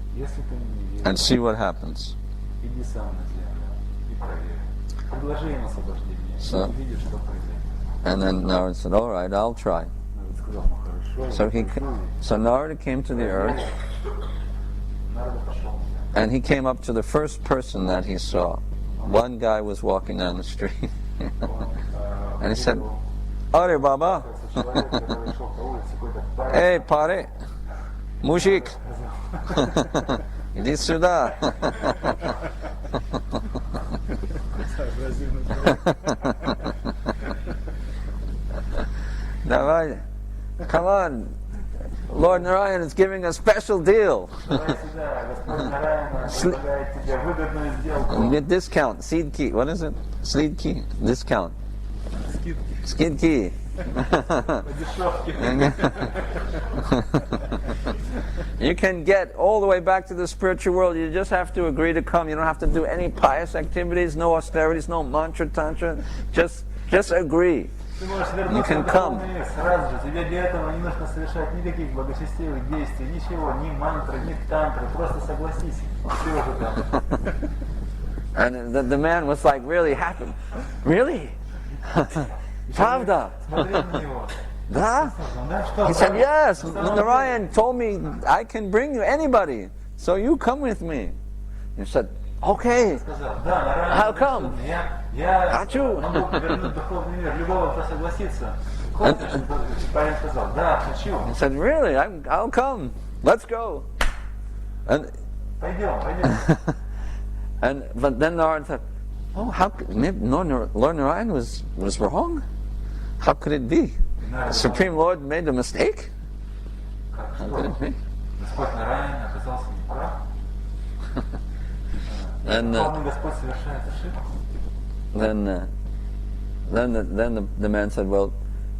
and see what happens. So, and then Narada said, all right, I'll try. So Narada came to the earth, and he came up to the first person that he saw. One guy was walking down the street, and he said, Are Baba, hey pare, mujik, иди сюда. Давай, come on, Lord Narayan is giving a special deal. Get discount, seed key. What is it? Seed key, discount. Skid key. You can get all the way back to the spiritual world. You just have to agree to come. You don't have to do any pious activities, no austerities, no mantra, tantra. Just agree. You can come. And the man was like really happy. Really? Правда? Да? He said, yes, Narayan told me I can bring you anybody, so you come with me. He said, okay, how come? Хочу. He said, really, I'll come. Let's go. And but then Narada thought, oh, how could, maybe Lord Narayan was wrong? How could it be? The Supreme Lord made a mistake? How could it be? And then the man said, well,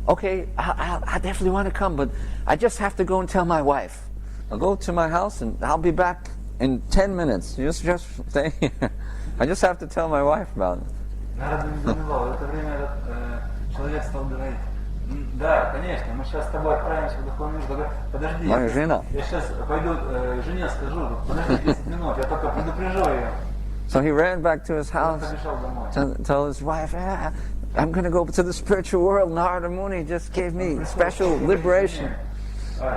okay, I definitely want to come, but I just have to go and tell my wife. I'll go to my house and I'll be back in 10 minutes. Just stay here. I just have to tell my wife about it. Да, конечно, мы сейчас с тобой отправимся в духовный мир. Подожди, Моя жена. Я сейчас пойду жене скажу, подожди 10 минут, я только предупрежу ее. So he ran back to his house, tell his wife, I'm going to go to the spiritual world. Narada Muni just gave me special liberation.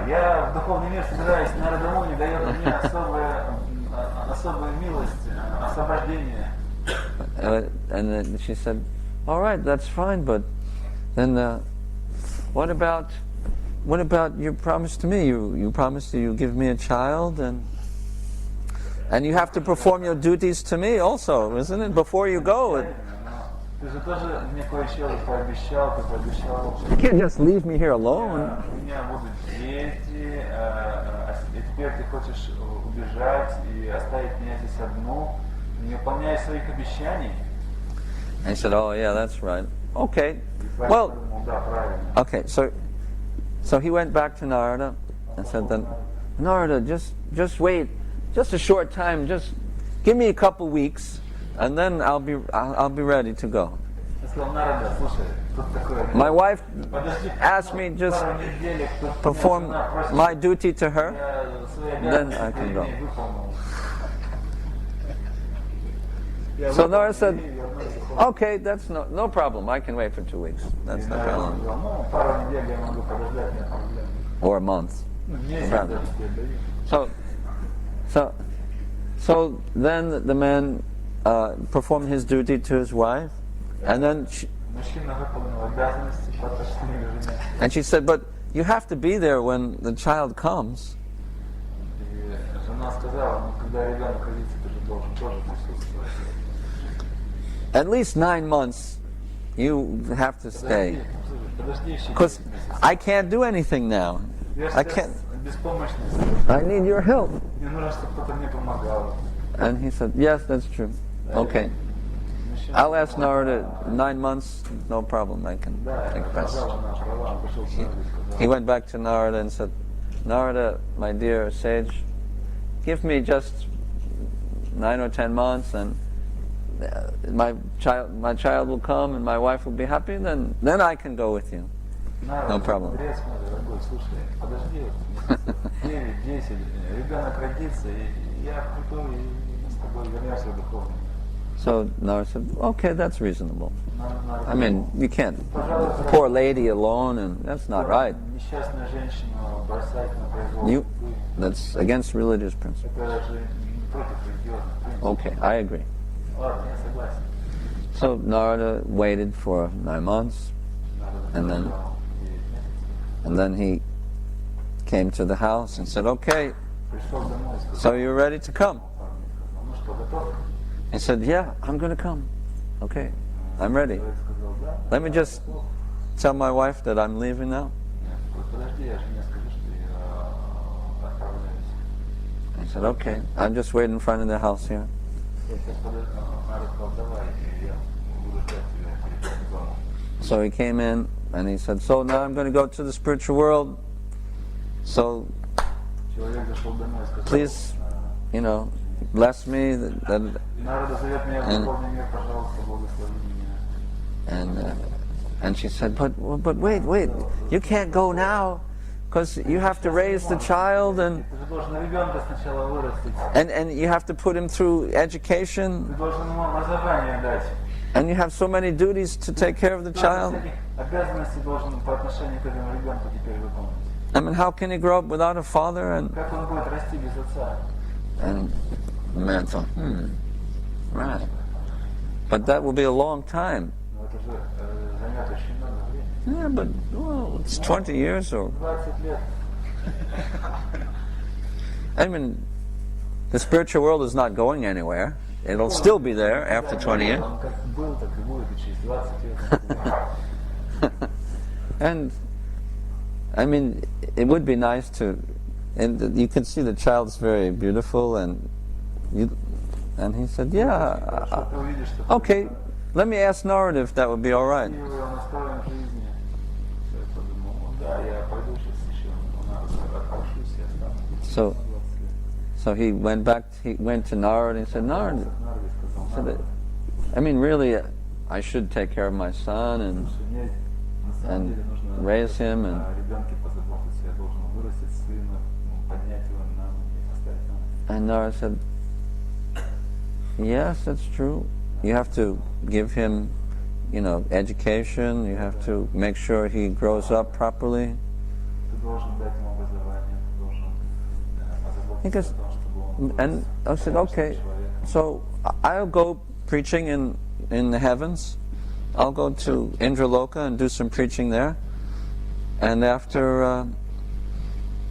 Я в духовный мир собираюсь, Нарада Муни дает мне особую милость, освобождение. And then she said, all right, that's fine, but then what about your promise to me? You promised you give me a child, and you have to perform your duties to me also, isn't it? Before you go. Ты же тоже мне кое-что пообещал, ты пообещал. You can't just leave me here alone. У меня будут дети, и теперь ты хочешь убежать и оставить меня здесь одну, не выполняя своих обещаний. And he said, oh yeah, that's right. Okay. Well, okay, so he went back to Narada and said, then, Narada, just wait, just a short time, just give me a couple weeks, and then I'll be ready to go. My wife asked me just perform my duty to her, then I can go. So Narada said, okay, that's no problem. I can wait for 2 weeks. That's no problem. Or a month. So then the man performed his duty to his wife, and then she said, but you have to be there when the child comes. At least 9 months you have to stay, because I can't do anything now. I can't. I need your help. And he said, yes, that's true. Okay, I'll ask Narada. 9 months, no problem. I can take passage. He went back to Narada and said, Narada, my dear sage, give me just 9 or 10 months, and my child will come and my wife will be happy, then I can go with you. No problem. So Narada said, okay, that's reasonable. I mean, you can't. Poor lady alone, and that's not right. That's against religious principles. Okay, I agree. So Narada waited for 9 months, and then he came to the house and said, okay, so you're ready to come? He said, yeah, I'm going to come. Okay, I'm ready. Let me just tell my wife that I'm leaving now. I said, okay, I'm just waiting in front of the house here. So he came in and he said, so now I'm going to go to the spiritual world, so please, bless me. And she said, but wait, you can't go now, because you have to raise the child, and you have to put him through education, and you have so many duties to take care of the child. I mean, how can he grow up without a father? And the man thought, right. But that will be a long time. Yeah, but it's 20 years or... I mean, The spiritual world is not going anywhere. It'll still be there after 20 years. Он как был, так и будет, и через 20 лет. And, I mean, it would be nice to, and you can see the child's very beautiful, and he said, yeah, Хорошо, ты увидишь, что okay, let me ask Narada if that would be all right. красивый, он настроен в жизни. Я подумал, да, я пойду сейчас еще, отпрошусь и останусь. So he went back, he went to Narada and he said, Narada, Нарве сказал, said, I mean, really, I should take care of my son and что мне на самом деле нужно raise him and о ребенке позаботиться, я должен вырастить сына, поднять его на ноги, поставить на ноги. And Narada said, yes, that's true. You have to give him, education. You have to make sure he grows up properly. Ты должен дать ему образование, ты должен Because, позаботиться о том, чтобы он and I said, okay, so I'll go preaching in the heavens. I'll go to Indraloka and do some preaching there. And after,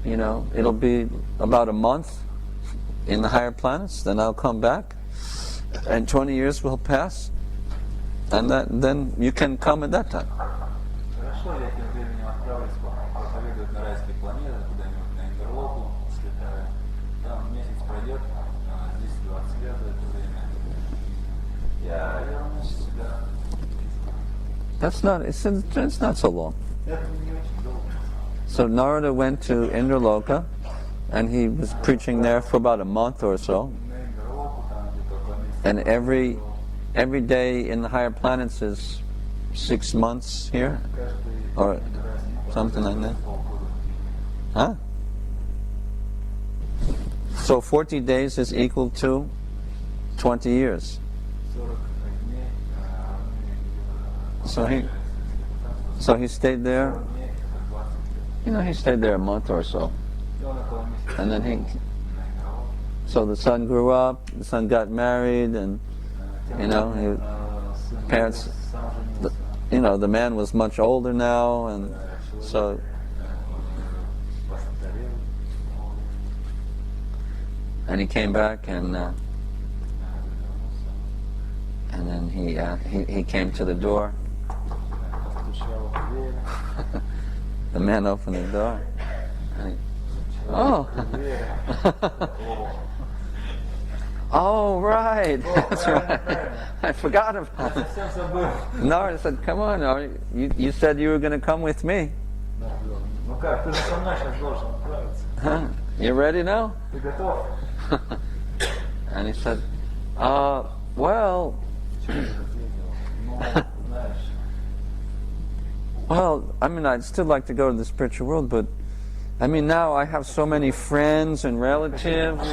it'll be about a month in the higher planets. Then I'll come back, and 20 years will pass, and then you can come at that time. Хорошо, я тем временем отправлюсь проповедовать на райские планеты, куда-нибудь на Индерлоку, слетаю. Там месяц пройдет, здесь 20 лет за это время. Я вернусь сюда. It's not so long. Это не очень долго. So Narada went to Indraloka, and he was preaching there for about a month or so. На Индерлоку там где-то 2 месяца. And every day in the higher planets is 6 months here, Каждый or something like that. полгода. Huh? So 40 days is equal to 20 years. 40 дней, So he stayed there. дней, это 20 лет. He stayed there a month or so. И он около месяца And then на Индерлоку. So the son grew up, the son got married, and his parents, the man was much older now, and so, and he came back, and then he came to the door. The man opened the door. And oh. Oh, right. That's right. I forgot about it. Narada said, come on, Narada. You said you were going to come with me. Ну как, ты же со мной сейчас должен отправиться. Huh? You ready now? Ты готов? And he said, well, I mean, I'd still like to go to the spiritual world, but I mean, now I have so many friends and relatives,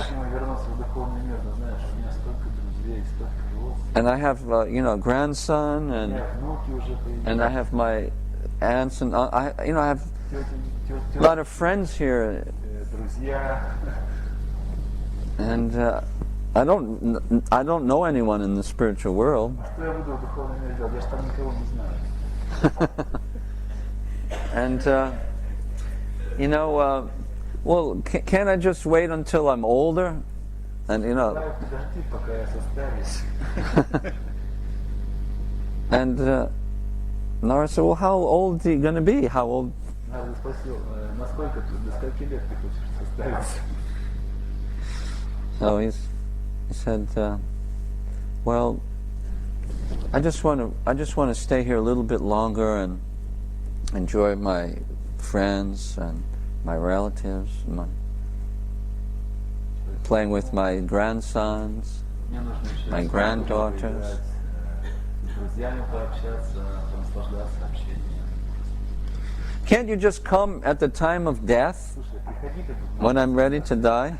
and I have, a grandson, and I have my aunts, and I have a lot of friends here, and I don't know anyone in the spiritual world. And well, can't I just wait until I'm older? And and Narada said, well, how old are you going to be? How old? So he said, well, I just want to stay here a little bit longer and enjoy my friends and my relatives, playing with my grandsons, my granddaughters. Can't you just come at the time of death, when I'm ready to die?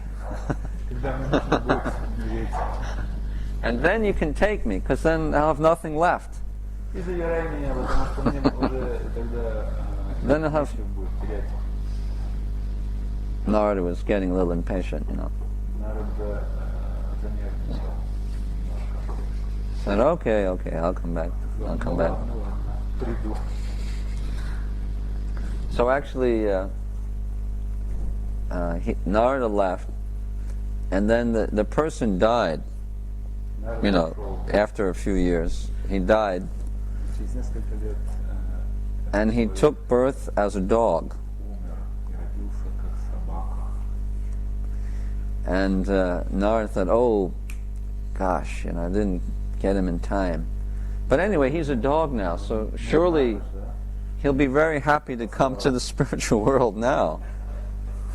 And then you can take me, because then I'll have nothing left. Then I'll have... Narada was getting a little impatient, Said, okay, I'll come back. So actually, Narada left, and then the person died, you know, after a few years. He died, Через несколько лет and he took birth as a dog. умер и родился как собака. And Narada thought, oh, gosh, you know, I didn't get him in time. But anyway, he's a dog now, so surely he'll be very happy to come to the spiritual world now.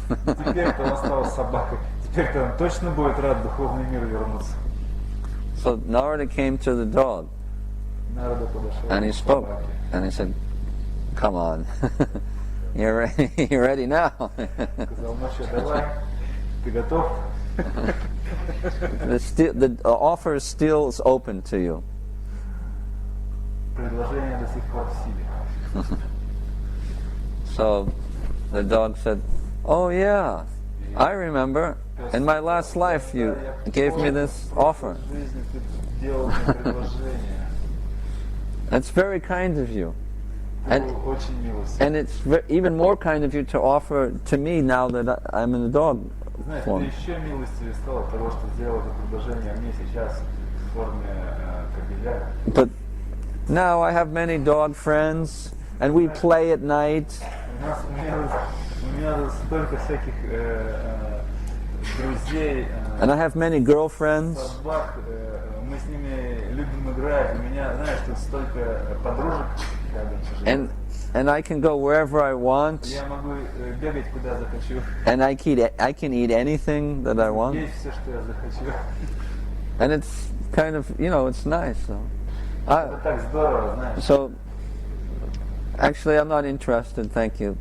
Теперь-то он стал собакой. Теперь-то он точно будет рад в духовный мир вернуться. So Narada came to the dog, Народа подошел and he к spoke, собаке. and he said, come on, you're ready now. Сказал, ну что, давай, ты готов? The offer still is open to you. Предложение до сих пор в силе. So the dog said, oh yeah, I remember, in my last life you gave me this offer. В жизни ты делал мне предложение. That's very kind of you. Ты был очень милостив. And it's even more kind of you to offer to me now that I'm in the dog Знаешь, form. ты еще милостивее стал от того, что сделал это предложение мне сейчас в форме кобеля. But now I have many dog friends, and we play at night. У меня столько всяких друзей, And I have many girlfriends. собак, мы с ними любим играть. У меня, знаешь, тут столько подружек рядом живет. And I can go wherever I want, Я могу бегать куда захочу, and I can eat anything that I want. есть все, что я захочу. And it's kind of, you know, it's nice. Это так здорово, знаешь. So actually, I'm not interested, thank you.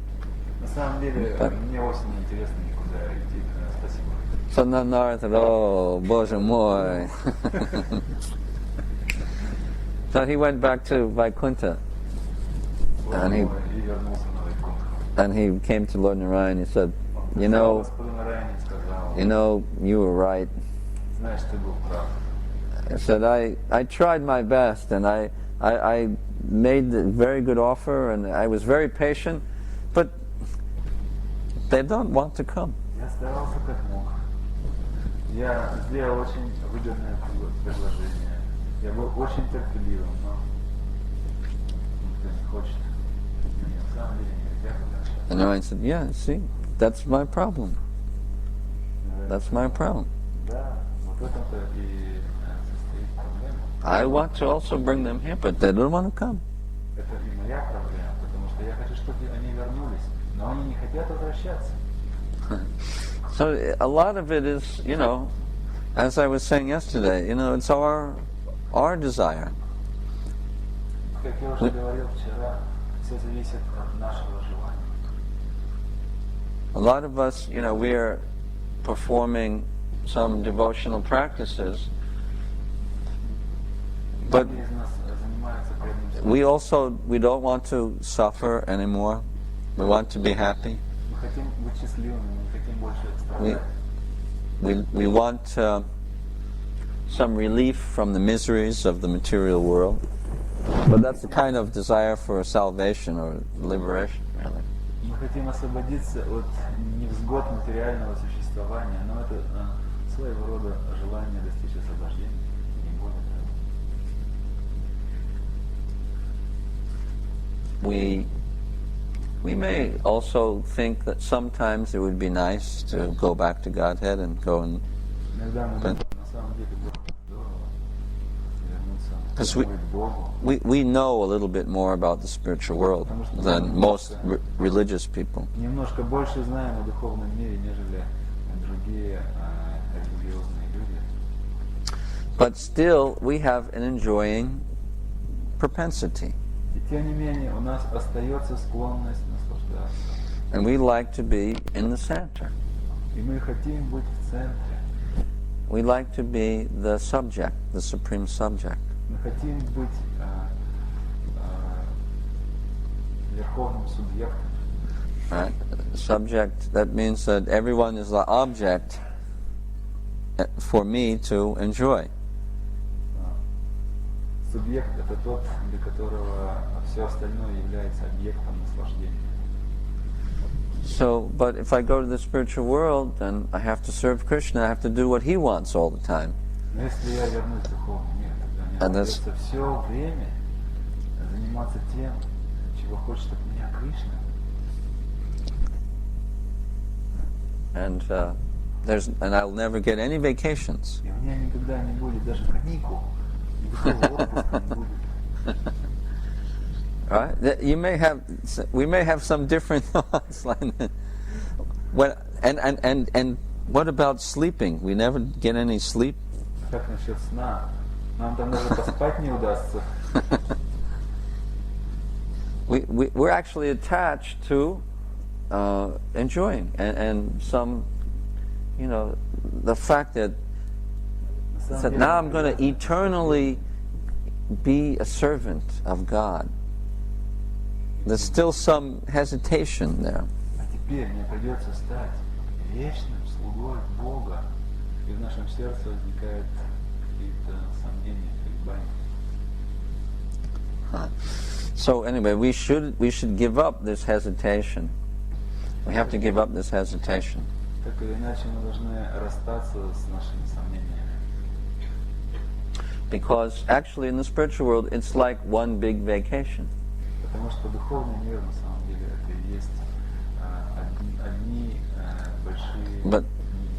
На самом деле, мне очень интересно никуда идти. Спасибо. So Narada said, oh, Боже мой. So he went back to Vaikuntha, and И вернулся на Вайкунтху. and he came to Lord Narayan. He said, you Сказал know, господину Нараяне, сказал, you were right. знаешь, ты был прав. I said, I tried my best, and I made a very good offer, and I was very patient, but they don't want to come. Я старался как мог. Я сделал очень выгодное предложение. Я был очень терпеливым, но никто не хочет. Мне на самом деле не хотят возвращаться. And Narayan said, yeah, see, that's my problem. That's my problem. Да, вот в этом-то и состоит проблема. I want to also bring them here, but they don't want to come. Это и моя проблема, потому что я хочу, чтобы они вернулись, но они не хотят возвращаться. So a lot of it is, you know, as I was saying yesterday, you know, it's our desire. Как я уже говорил вчера, все зависит от нашего желания. A lot of us, you know, we are performing some devotional practices, but Многие из нас занимаются преданным we don't want to suffer anymore. We want to be happy. Мы хотим быть счастливыми, мы не хотим больше страдать. We want some relief from the miseries of the material world. But that's the kind of desire for salvation or liberation, really. Мы хотим освободиться от невзгод материального существования, но это своего рода желание достичь освобождения, не более того. We may also think that sometimes it would be nice to go back to Godhead and go and... Иногда мы думаем, на самом деле было бы здорово Because вернуться к Богу. we know a little bit more about the spiritual world than most religious people. Немножко больше знаем о духовном мире, нежели другие религиозные люди. But still, we have an enjoying propensity. И тем не менее у нас остается склонность наслаждаться. And we like to be in the center. И мы хотим быть в центре. We like to be the subject, the supreme subject. Мы хотим быть верховным субъектом. Right? Subject, that means that everyone is the object for me to enjoy. Субъект — это тот, для которого все остальное является объектом наслаждения. So, but if I go to the spiritual world, then I have to serve Krishna. I have to do what he wants all the time. Но если я вернусь в духовный мир, тогда мне придется все время заниматься тем, чего хочет от меня Кришна. And I'll never get any vacations. И у меня никогда не будет даже каникул, никакого отпуска не будет. Right? We may have some different thoughts. And what about sleeping? We never get any sleep. Как насчет сна? Нам там даже поспать не удастся. We're actually attached to enjoying and some, the fact that now I'm going to eternally be a servant of God. There's still some hesitation there. А теперь мне придется стать вечным слугой Бога, и в нашем сердце возникают какие-то сомнения, колебания. So anyway, we should give up this hesitation. We have to give up this hesitation. Так или иначе мы должны расстаться с нашими сомнениями. Because actually in the spiritual world it's like one big vacation. Потому что духовный мир на самом деле это и есть одни большие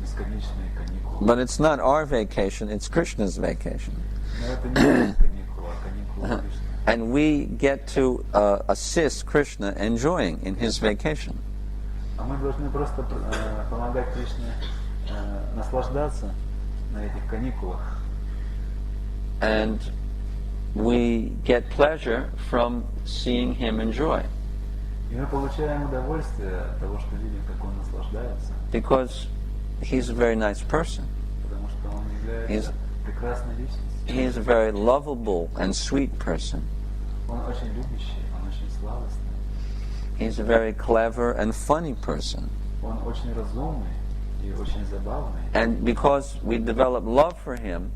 бесконечные каникулы. But it's not our vacation, it's Krishna's vacation. Но это не наша каникула, а каникула Кришны. And we get to assist Krishna enjoying in his vacation. А мы должны просто помогать Кришне наслаждаться на этих каникулах. And we get pleasure from seeing him enjoy. И мы получаем удовольствие от того, что видим, как он наслаждается. Because he's a very nice person. Потому что он является прекрасной личностью. He is a very lovable and sweet person. Он очень любящий, он очень славный. He's a very clever and funny person. Он очень разумный и очень забавный. And because we develop love for him,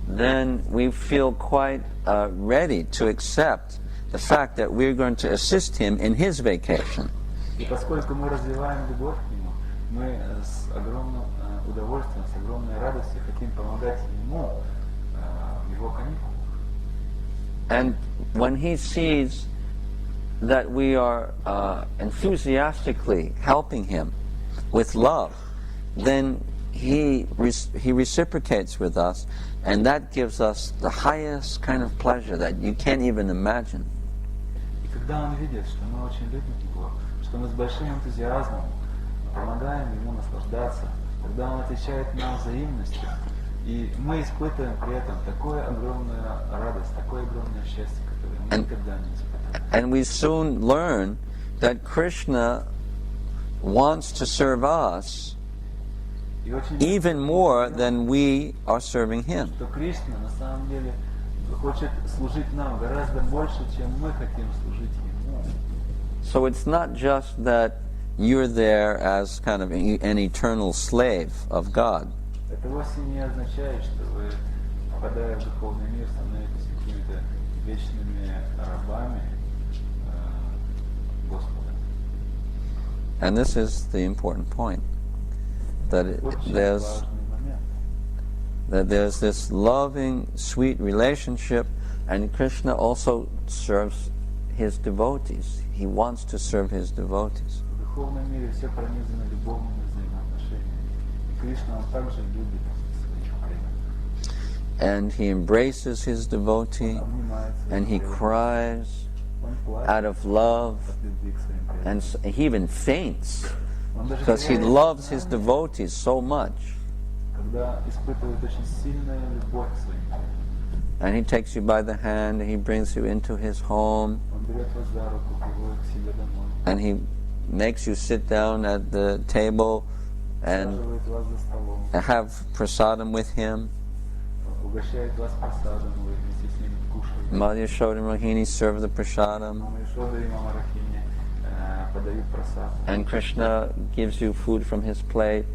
then we feel quite ready to accept the fact that we're going to assist him in his vacation. И поскольку мы развиваем любовь к нему, мы с огромным удовольствием, с огромной радостью хотим помогать ему в его каникулах. And when he sees that we are enthusiastically helping him with love, then he reciprocates with us, and that gives us the highest kind of pleasure that you can't even imagine. И когда он видит, что мы очень любим его, что мы с большим энтузиазмом помогаем ему наслаждаться, тогда он отвечает нам взаимностью, и мы испытываем при этом такое огромную радость, такое огромное счастье, которое мы никогда не испытывали. And we soon learn that Krishna wants to serve us even more than we are serving him. Что Кришна на самом деле хочет служить нам гораздо больше, чем мы хотим служить ему. So it's not just that you're there as kind of an eternal slave of God. Это вовсе не означает, что вы, попадая в духовный мир, становитесь какими-то вечными рабами Господа. And this is the important point, that there's this loving, sweet relationship, and Krishna also serves his devotees. He wants to serve his devotees. В духовном мире все пронизано любовными взаимоотношениями. И Кришна, он также любит своих преданных. And he embraces his devotee, and he cries out of love, and he even faints because he loves his devotees so much. And he takes you by the hand, and he brings you into his home, and he makes you sit down at the table and have prasadam with him. Mother Yashoda and Rohini serve the prasadam, and Krishna gives you food from his plate,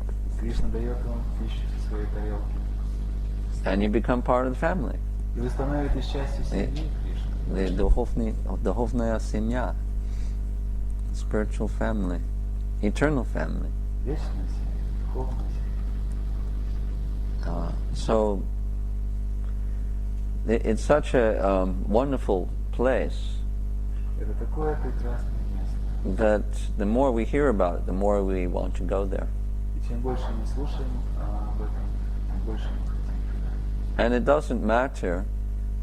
and you become part of the family. The духовная семья, spiritual family. eternal family. Вечная семья, духовная семья. So it's such a wonderful place Это такое прекрасное место. that the more we hear about it, the more we want to go there. И чем больше мы слушаем об этом, тем больше мы хотим туда. And it doesn't matter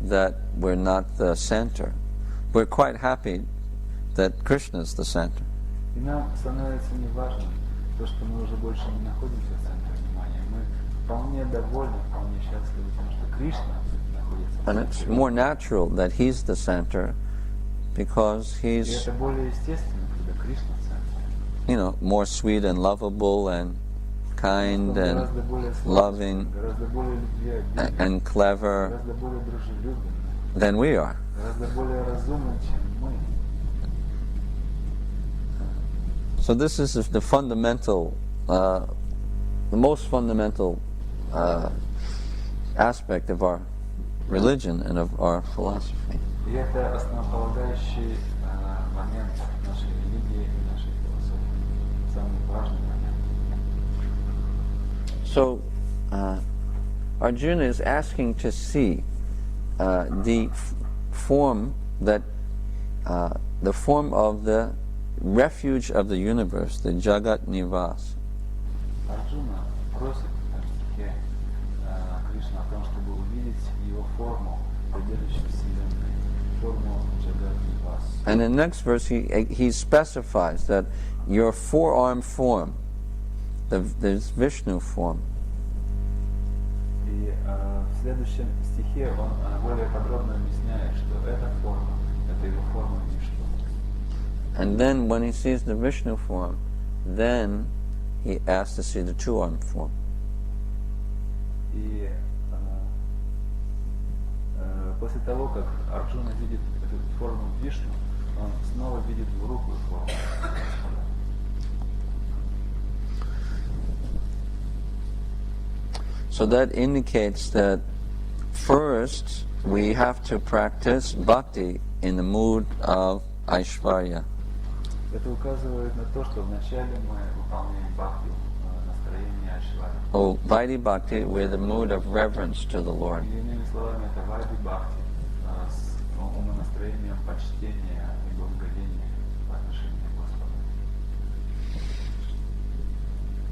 that we're not the center. We're quite happy that Krishna is the center. И нам становится неважным то, что мы уже больше не находимся в центре внимания. Мы вполне довольны, вполне счастливы тем, что Кришна находится в And центре. it's more natural that he's the center because И he's, это более естественно, когда Кришна в центре. more sweet and lovable and kind and Гораздо более loving сладостный, гораздо более любвеобильный, and clever гораздо более дружелюбный, than we are. гораздо более разумный, чем мы. So this is the fundamental, the most fundamental aspect of our religion and of our philosophy. И это основополагающий момент нашей религии и нашей философии. Самый важный момент. So Arjuna is asking to see the form that, the form of the refuge of the universe, the Jagat Nivas. Арджуна просит в этом стихе Кришну о том, чтобы увидеть его форму, прибежище Вселенной, форму Джагат Нивас. And in the next verse he specifies that your four-armed form, this Vishnu form, И в следующем стихе он более подробно объясняет, что эта форма, это его форма Вишну. and then when he sees the Vishnu form, then he asks to see the two-armed form. И после того, как Арджуна видит эту форму Вишну, он снова видит двурукую форму Господа. So that indicates that first we have to practice bhakti in the mood of Aishvarya. Это указывает на то, что вначале мы выполняем бхакти в настроении Айшварьи. Oh, Vaidhi Bhakti with the mood of reverence to the Lord. Или иными словами, это вайди бхакти с умонастроением почтения и благоговения по отношению к Господу.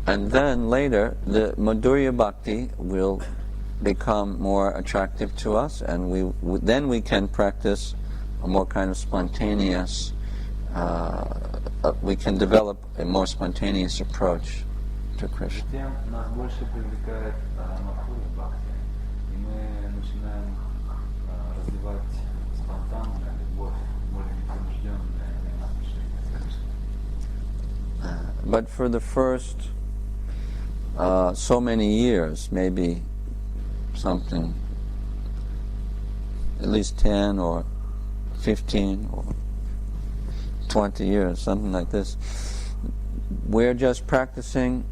And then later, the Madhurya Bhakti will become more attractive to us, and then we can practice a more kind of spontaneous, we can develop a more spontaneous approach to Krishna. Затем нас больше привлекает Мадхурья бхакти, и мы начинаем развивать спонтанную любовь, более непринужденное отношение к Кришне. But for the first so many years, maybe something, at least 10 or 15 or 20 years, something like this, we're just practicing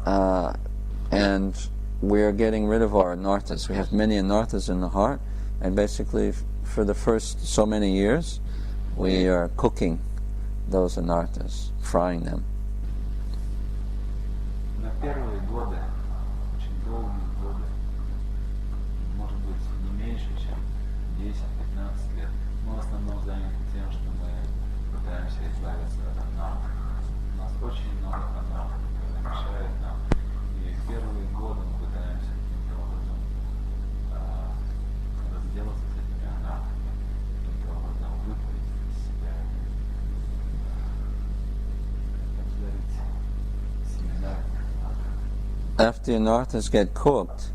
and we're getting rid of our anarthas. We have many anarthas in the heart, and basically for the first so many years we are cooking those anarthas, frying them. На первые годы, очень долгие годы, может быть не меньше, чем 10-15 лет, мы в основном заняты тем, что мы пытаемся избавиться от анархов. У нас очень много анархов, которые мешают нам. И в первые годы мы пытаемся каким-то образом разделаться с этими анархами, каким-то образом выпарить из себя, обжарить семена. After the anarthas get cooked,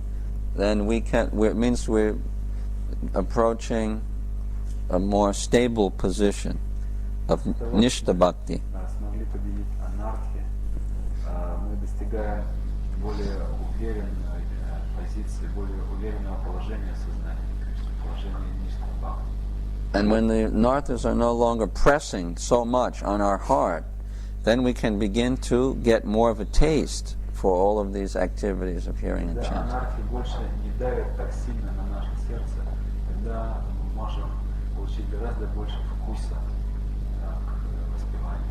then it means we're approaching a more stable position of Nishta Bhakti. Смогли победить анархи, мы достигаем более уверенной позиции, более уверенного положения сознания, положения Ништа Бхакти. And when the anarthas are no longer pressing so much on our heart, then we can begin to get more of a taste for all of these activities of hearing and Когда chanting. анархи больше не давят так сильно на наше сердце, тогда мы можем получить гораздо больше вкуса к воспеванию.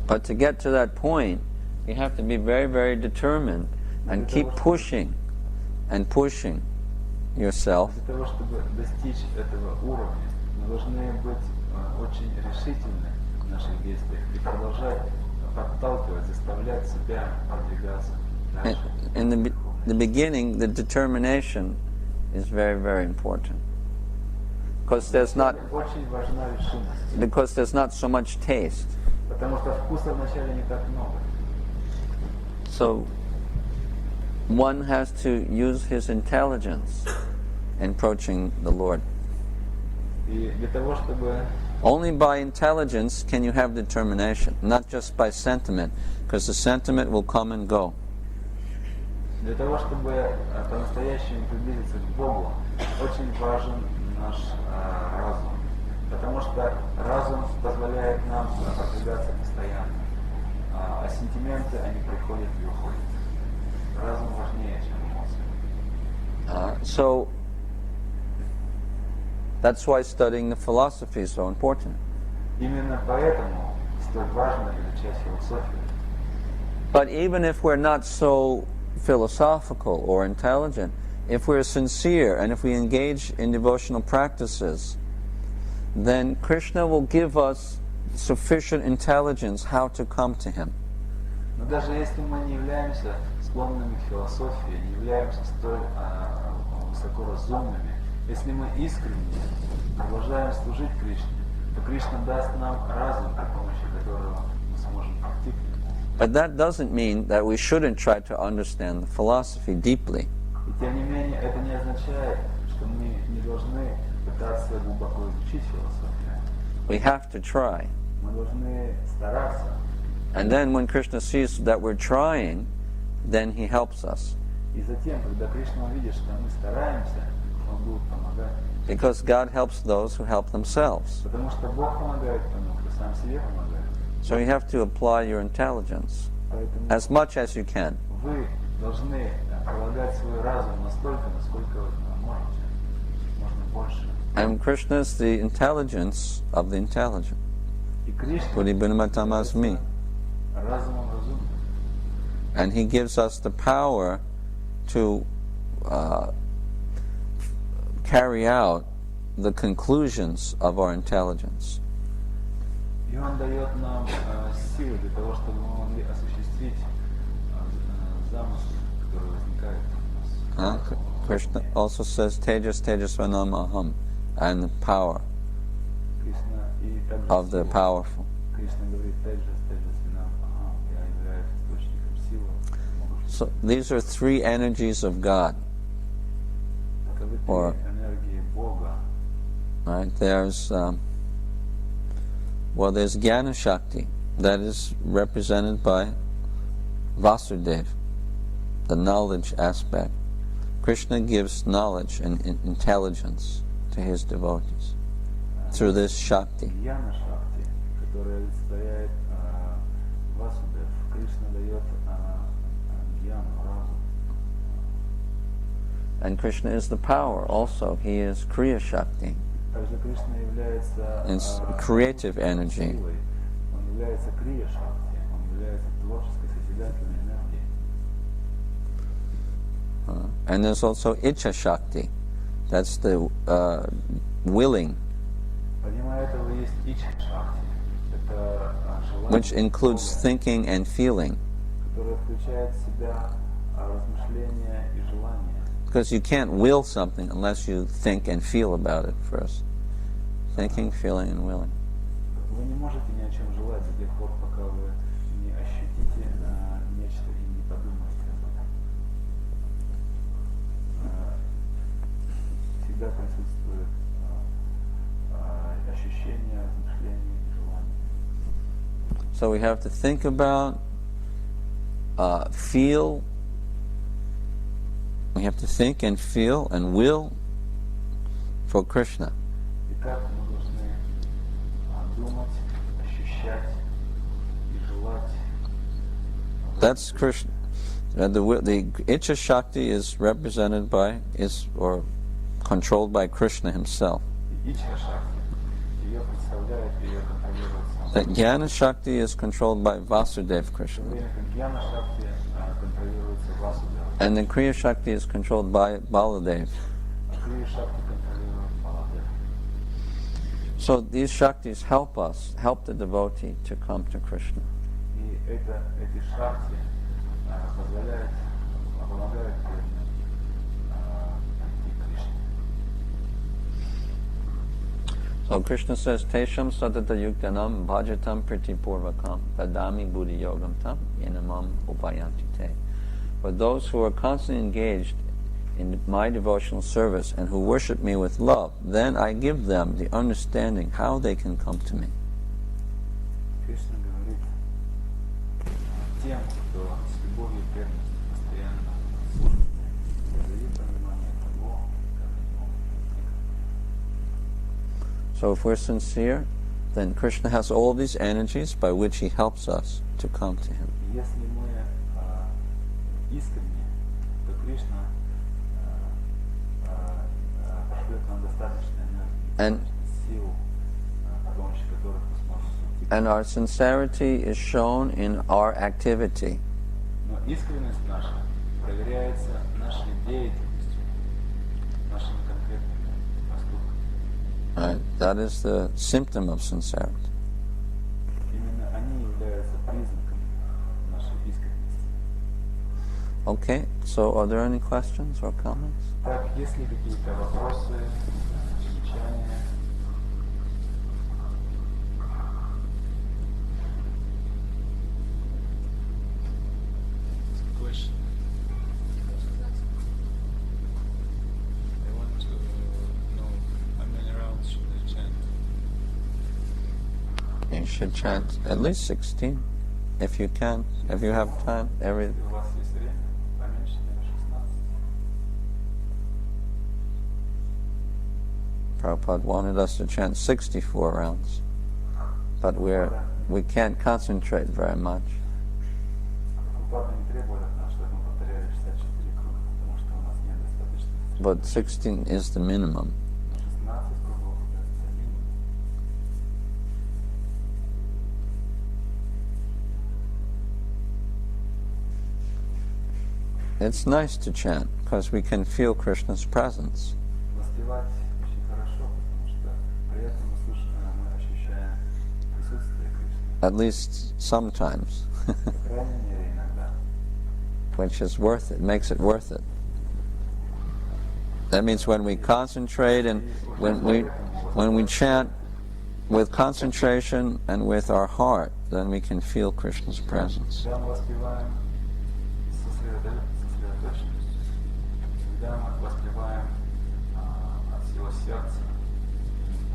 But to get to that point, You have to be very, very determined and keep pushing and pushing yourself. Для того, чтобы достичь этого уровня, мы должны быть очень решительны в наших действиях и продолжать подталкивать, заставлять себя продвигаться дальше. In the beginning, the determination is very, very important. Because there's not so much taste. Потому что вкуса вначале не так много. So one has to use his intelligence in approaching the Lord. И для того, чтобы Only by intelligence can you have determination, not just by sentiment, because the sentiment will come and go. Для того, чтобы по-настоящему приблизиться к Богу, очень важен наш разум. Потому что разум позволяет нам продвигаться постоянно. А сентименты, они приходят и уходят. Разум важнее, чем эмоции. So that's why studying the philosophy is so important. Именно поэтому столь важно изучать философию. But even if we're not so philosophical or intelligent, if we're sincere and if we engage in devotional practices, then Krishna will give us sufficient intelligence how to come to Him. Но даже если мы не являемся склонными к философии, не являемся столь высоко разумными, если мы искренне продолжаем служить Кришне, то Кришна даст нам разум, при помощи которого мы сможем прийти к Нему. But that doesn't mean that we shouldn't try to understand the philosophy deeply. И тем не менее, это не означает, что мы не должны пытаться глубоко изучить философию. We have to try. Мы должны стараться. And then when Krishna sees that we're trying, then He helps us. И затем, когда Кришна увидит, что мы стараемся, Он будет помогать. Because God helps those who help themselves. Потому что Бог помогает тому, кто сам себе помогает. So you have to apply your intelligence Поэтому as much as you can. вы должны прилагать свой разум настолько, насколько можете. Можно больше. And Krishna is the intelligence of the intelligent. И Кришна Puribhinamathamasmi. разумом разумным. And He gives us the power to carry out the conclusions of our intelligence. И Он дает нам силы для того, чтобы мы могли осуществить замыслы, которые возникают у нас. Krishna also says, Tejas Tejasvanam Aham, and the power Кришна и также of the сила. powerful. Кришна говорит, Теджасвинам Ахам, я являюсь источником силы. So these are three energies of God. Таковы Or- три энергии Бога. Right? There's Jnana Shakti, that is represented by Vasudeva, the knowledge aspect. Krishna gives knowledge and intelligence to his devotees through this Shakti. Гьяна Шакти, которая олицетворяет Васудев. Кришна дает гьяну, разум. And Krishna is the power also. He is Kriya Shakti. Также Кришна является It's creative energy. силой. Он является крия шакти, он является творческой, созидательной энергией. And there's also Icha Shakti. That's the willing, Помимо этого есть ичха шакти. Это желание, which includes thinking and feeling. которое включает в себя размышления и желания. Because you can't will something unless you think and feel about it first. Thinking, feeling, and willing. Вы не можете ни о чем желать до тех пор, пока вы не ощутите нечто и не подумаете об этом. Всегда присутствует ощущение, размышление и желание. So we have to think about, feel. We have to think and feel and will for Krishna. Итак, мы должны думать, ощущать и желать. That's Krishna. The Icha Shakti is represented by, or controlled by Krishna himself. И ичха шакти, ее представляет и ее контролирует сам That Jnana Shakti is controlled by Vasudeva в то Krishna. время как Гьяна Шакти контролируется Васудевой, And the Kriya Shakti is controlled by Baladev. а Крия Шакти контролирует Баладев. So these Shaktis help us, help the devotee to come to Krishna. И эти Шакти помогают преданным прийти к Кришне. So Krishna says, Tesham sadata yuktanam bhajatam priti purvakam tadami buddhi yogam tam yenamam upayanti te. For those who are constantly engaged in my devotional service and who worship me with love, then I give them the understanding how they can come to me. Кришна говорит тем, кто с любовью и преданностью постоянно служит, дает понимание того, как они могут прийти. So if we're sincere, then Krishna has all these energies by which he helps us to come to him. И если мы искренне, то Кришна пошлет нам достаточно энергии, сил, с помощью которых мы сможем прийти. And our sincerity is shown in our activity. Но искренность наша проверяется нашей деятельностью, нашими конкретными поступками. Right? That is the symptom of sincerity. Именно они являются признаком нашей искренности. Okay, so are there any questions or comments? Так, есть ли какие-то вопросы, замечания? Question. I want to know how many rounds should I chant? You should chant at least 16, if you can, if you have time. У вас есть время? Поменьше, наверное, 16. Prabhupada wanted us to chant 64 rounds, but we can't concentrate very much. Прабхупада не требует от нас, чтобы мы повторяли 64 круга, потому что у нас нет достаточно. But 16 is the minimum. 16 кругов — это минимум. It's nice to chant because we can feel Krishna's presence. Воспевать очень хорошо, потому что при этом мы ощущаем присутствие Кришны. At least sometimes, По крайней мере, иногда. which is worth it, makes it worth it. That means when we concentrate and when we chant with concentration and with our heart, then we can feel Krishna's presence. Когда мы воспеваем сосредоточенностью, когда мы воспеваем от всего сердца,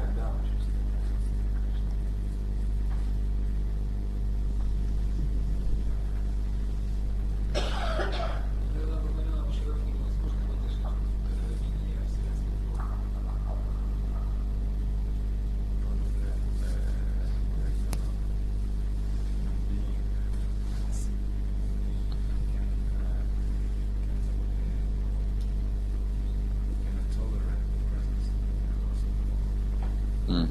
тогда мы чувствуем присутствие Кришны. Mm.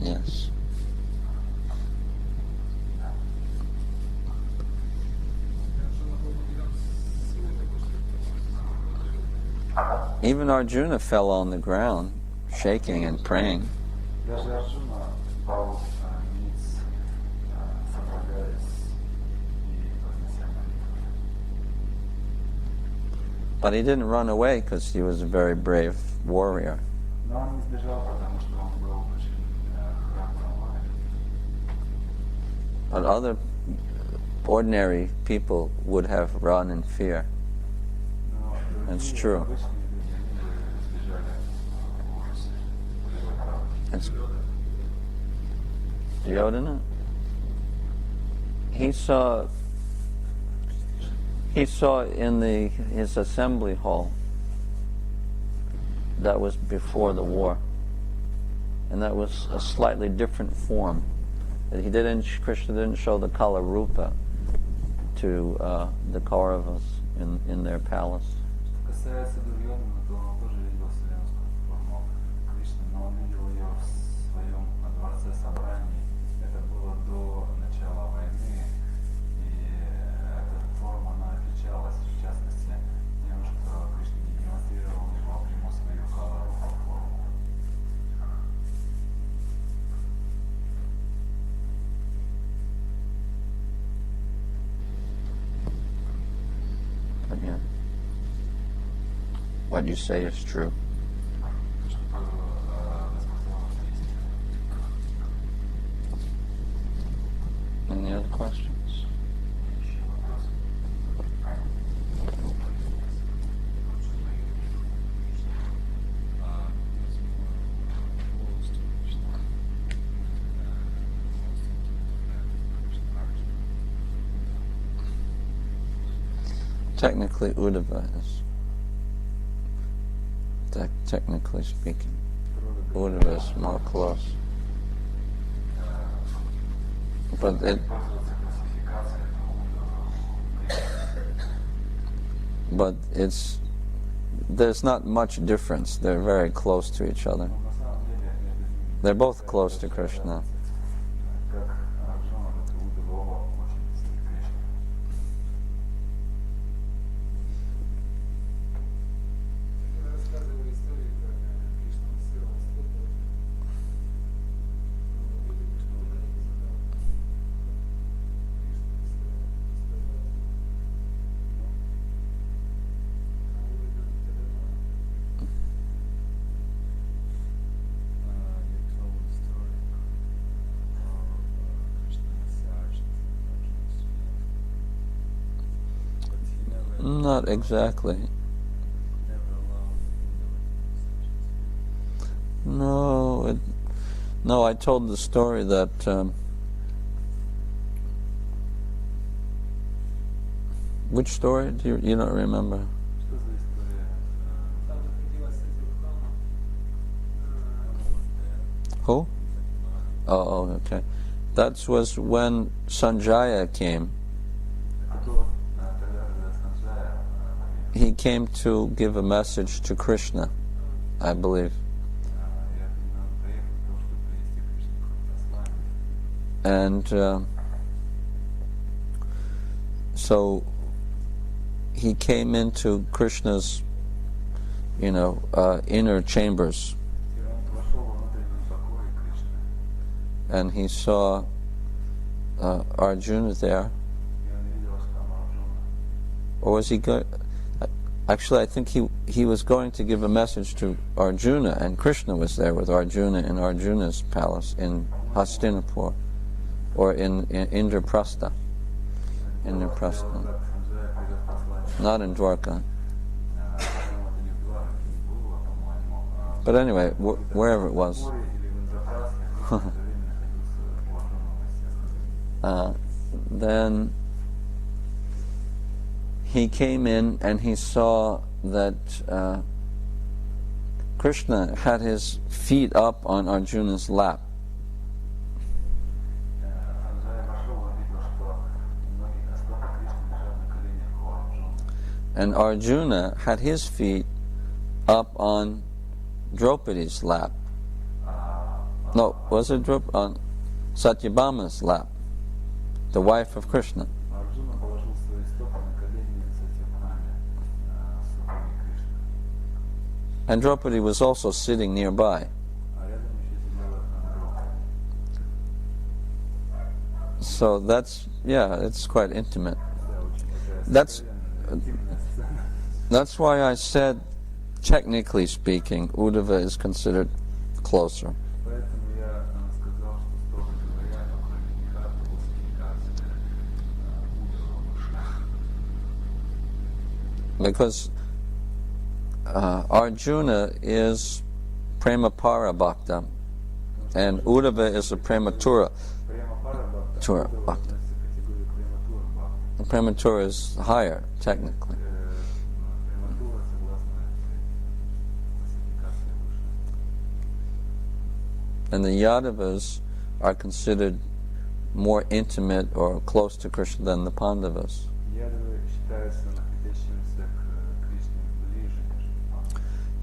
Yes. Even Arjuna fell on the ground, shaking and praying. Даже Арджуна пал ниц, содрогаясь и вознося молитвы. But he didn't run away because he was a very brave warrior. Но он не сбежал, потому что он был очень храбрым воином. But other ordinary people would have run in fear. Но That's другие true. обычные люди, они бы сбежали в ужасе. Вы правы. It's Yodhana. He saw in his assembly hall that was before the war, and that was a slightly different form. That Krishna didn't show the Kala Rupa to the Kauravas in their palace. Что касается Дурьёдана, то он тоже видел вселенскую форму Кришны, но он видел ее в своем дворце what you say is true. Any other questions? Technically, Uddhava is, technically speaking, Uddhava is more close. But there's not much difference. They're very close to each other. They're both close to Krishna. Not exactly. No, I told the story that which story do you don't remember? Who? Oh, okay. That was when Sanjaya came. He came to give a message to Krishna, I believe. And so he came into Krishna's, inner chambers. And he saw Arjuna there. Or was he going... Actually, I think he was going to give a message to Arjuna, and Krishna was there with Arjuna in Arjuna's palace in Hastinapur, or in Indraprastha. Not in Dwarka. But anyway, wherever it was. Then he came in and he saw that Krishna had his feet up on Arjuna's lap. And Arjuna had his feet up on Draupadi's lap. No, was it on Satyabhama's lap, the wife of Krishna. And Draupadi was also sitting nearby. So it's quite intimate. That's why I said, technically speaking, Uddhava is considered closer. Because Arjuna is Prema-para Bhakta, and Uddhava is a Prematura Bhakta. And Prematura is higher, technically. And the Yadavas are considered more intimate or close to Krishna than the Pandavas.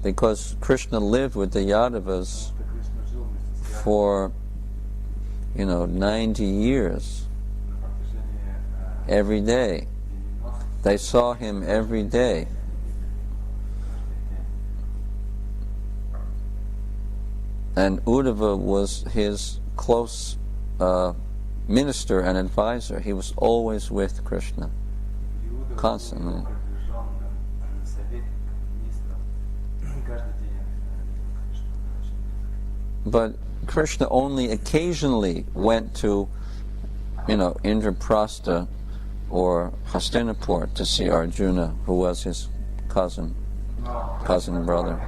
Because Krishna lived with the Yadavas for 90 years every day. They saw him every day. And Uddhava was his close minister and advisor. He was always with Krishna, constantly. But Krishna only occasionally went to, Indraprastha or Hastinapur to see Arjuna, who was his cousin brother.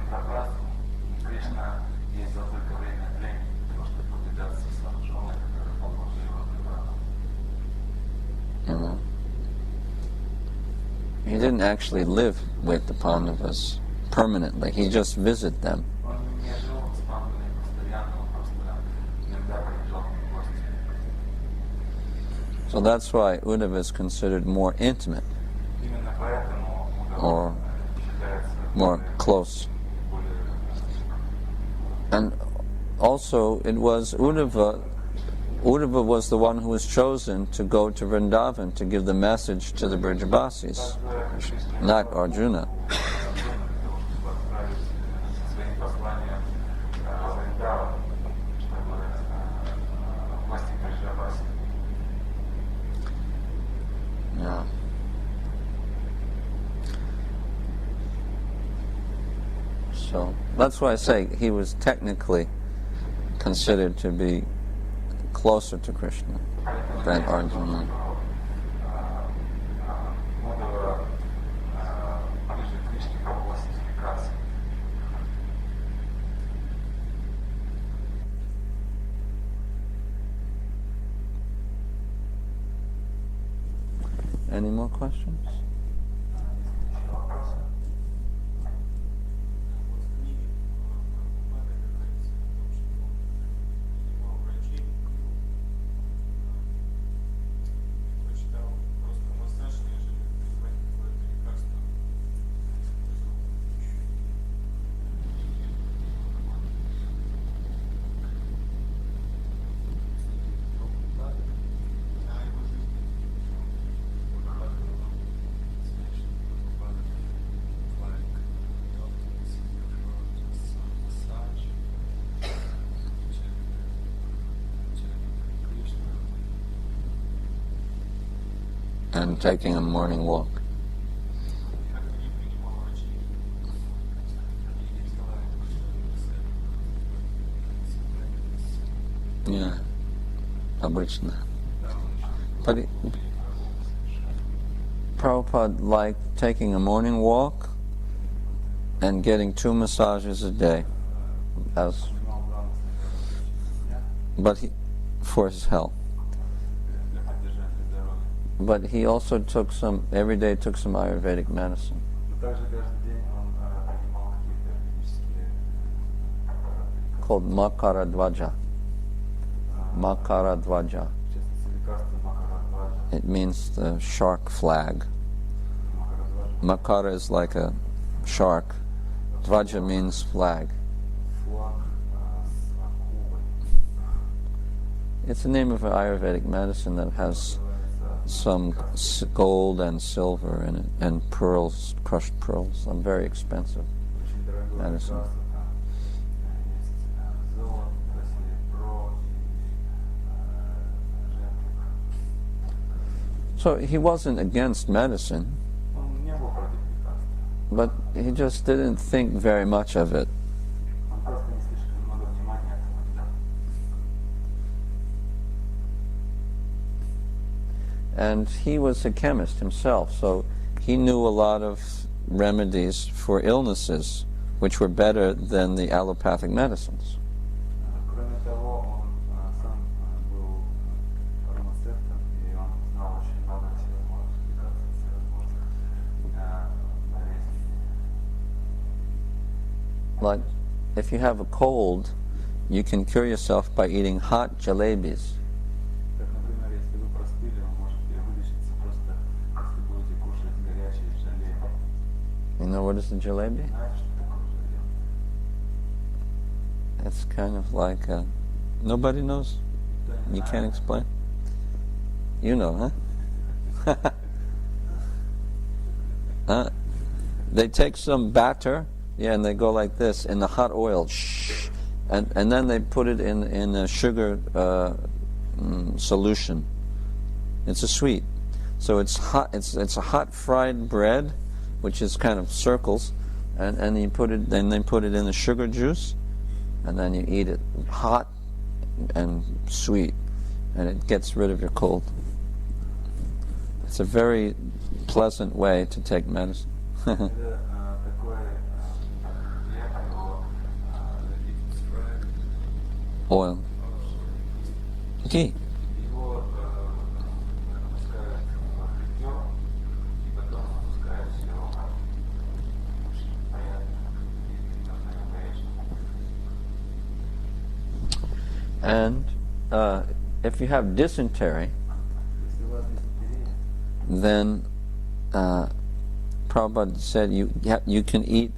He didn't actually live with the Pandavas permanently. He just visited them. So that's why Uddhava is considered more intimate or more close. And also it was Uddhava was the one who was chosen to go to Vrindavan to give the message to the Brijabasis, not Arjuna. Yeah. So that's why I say he was technically considered to be closer to Krishna than Arjuna. Any more questions? And taking a morning walk. Yeah, обычно. But Prabhupada liked taking a morning walk and getting 2 massages a day, for his health. But he also every day took some Ayurvedic medicine. Called Makara Dvaja. Makara Dvaja. It means the shark flag. Makara is like a shark. Dvaja means flag. It's the name of an Ayurvedic medicine that has some gold and silver in it, and pearls, crushed pearls. Some very expensive medicine. So he wasn't against medicine, but he just didn't think very much of it. And he was a chemist himself, so he knew a lot of remedies for illnesses which were better than the allopathic medicines. Like, if you have a cold, you can cure yourself by eating hot jalebis. You know what is a jalebi? It's kind of like nobody knows? You can't explain? You know, huh? They take some batter, and they go like this in the hot oil, and then they put it in a sugar solution. It's a sweet. So it's hot. It's a hot fried bread, which is kind of circles, and you put it. Then they put it in the sugar juice, and then you eat it. hot and sweet, and it gets rid of your cold. It's a very pleasant way to take medicine. Это такой хлеб, его запекают. Oil. Ghee. Его опускают во фритюр и потом опускают в сироп. Очень приятно и приятно горячо. And if you have dysentery, Если у вас дизентерия, then Prabhupada said you can eat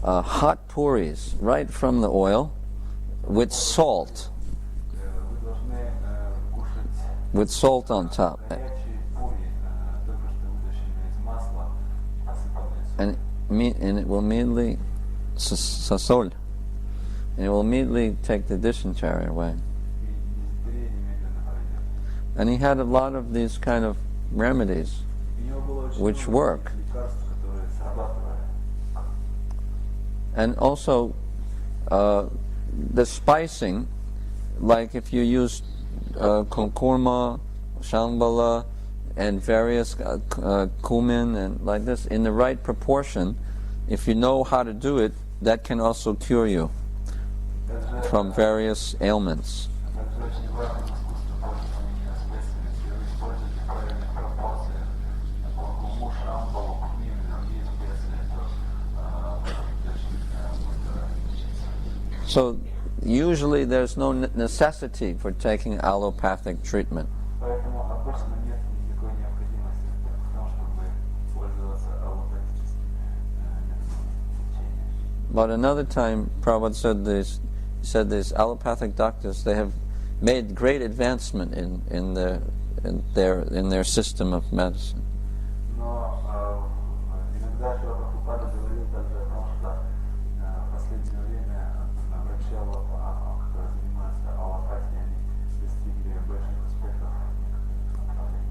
hot puris right from the oil with salt, вы должны кушать with salt on top. горячие пури, только что вытащенные из масла, посыпанные солью. And it will immediately sasol, and it will immediately take the dysentery away. И дизентерия немедленно пройдет. And he had a lot of these kind of remedies У него было очень which много work. лекарств, которые срабатывали. And also the spicing, like if you use konkurma, shambhala, and various cumin and like this in the right proportion, if you know how to do it, that can also cure you from various ailments. Также очень важно искусство пользования специями. Если вы используете правильные пропорции, куркуму, шамбалу, кмин и другие специи, то очень быстро лечится. So usually there's no necessity for taking allopathic treatment. Поэтому обычно нет никакой необходимости в том, чтобы пользоваться аллопатическими методами лечения. But another time, Prabhupada said these allopathic doctors, they have made great advancement in their system of medicine. Но иногда Прабхупада говорил также о том, что в последнее время врачи, которые занимаются аллопатией, они достигли больших успехов в некоторых направлениях.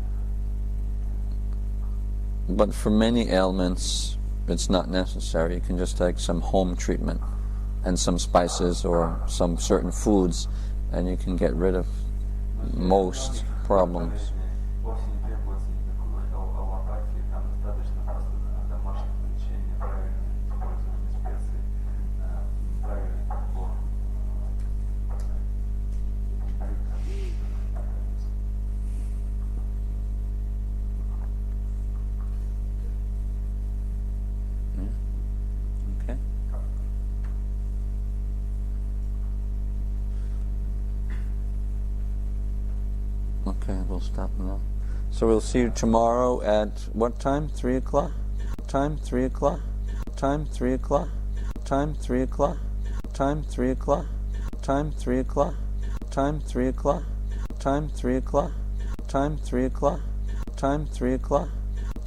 But for many ailments, it's not necessary. You can just take some home treatment and some spices or some certain foods, and you can get rid of most problems. Вовсе не требуется никакой аллопатии, там достаточно просто домашнего лечения, правильное использование специй, правильный подбор. Okay. Okay, we'll stop now. So we'll see you tomorrow at what time? 3 o'clock? Time? 3 o'clock? Time? 3 o'clock? Time? 3 o'clock? Time? 3 o'clock? Time? 3 o'clock? Time? 3 o'clock? Time? 3 o'clock? Time? 3 o'clock? Time? 3 o'clock?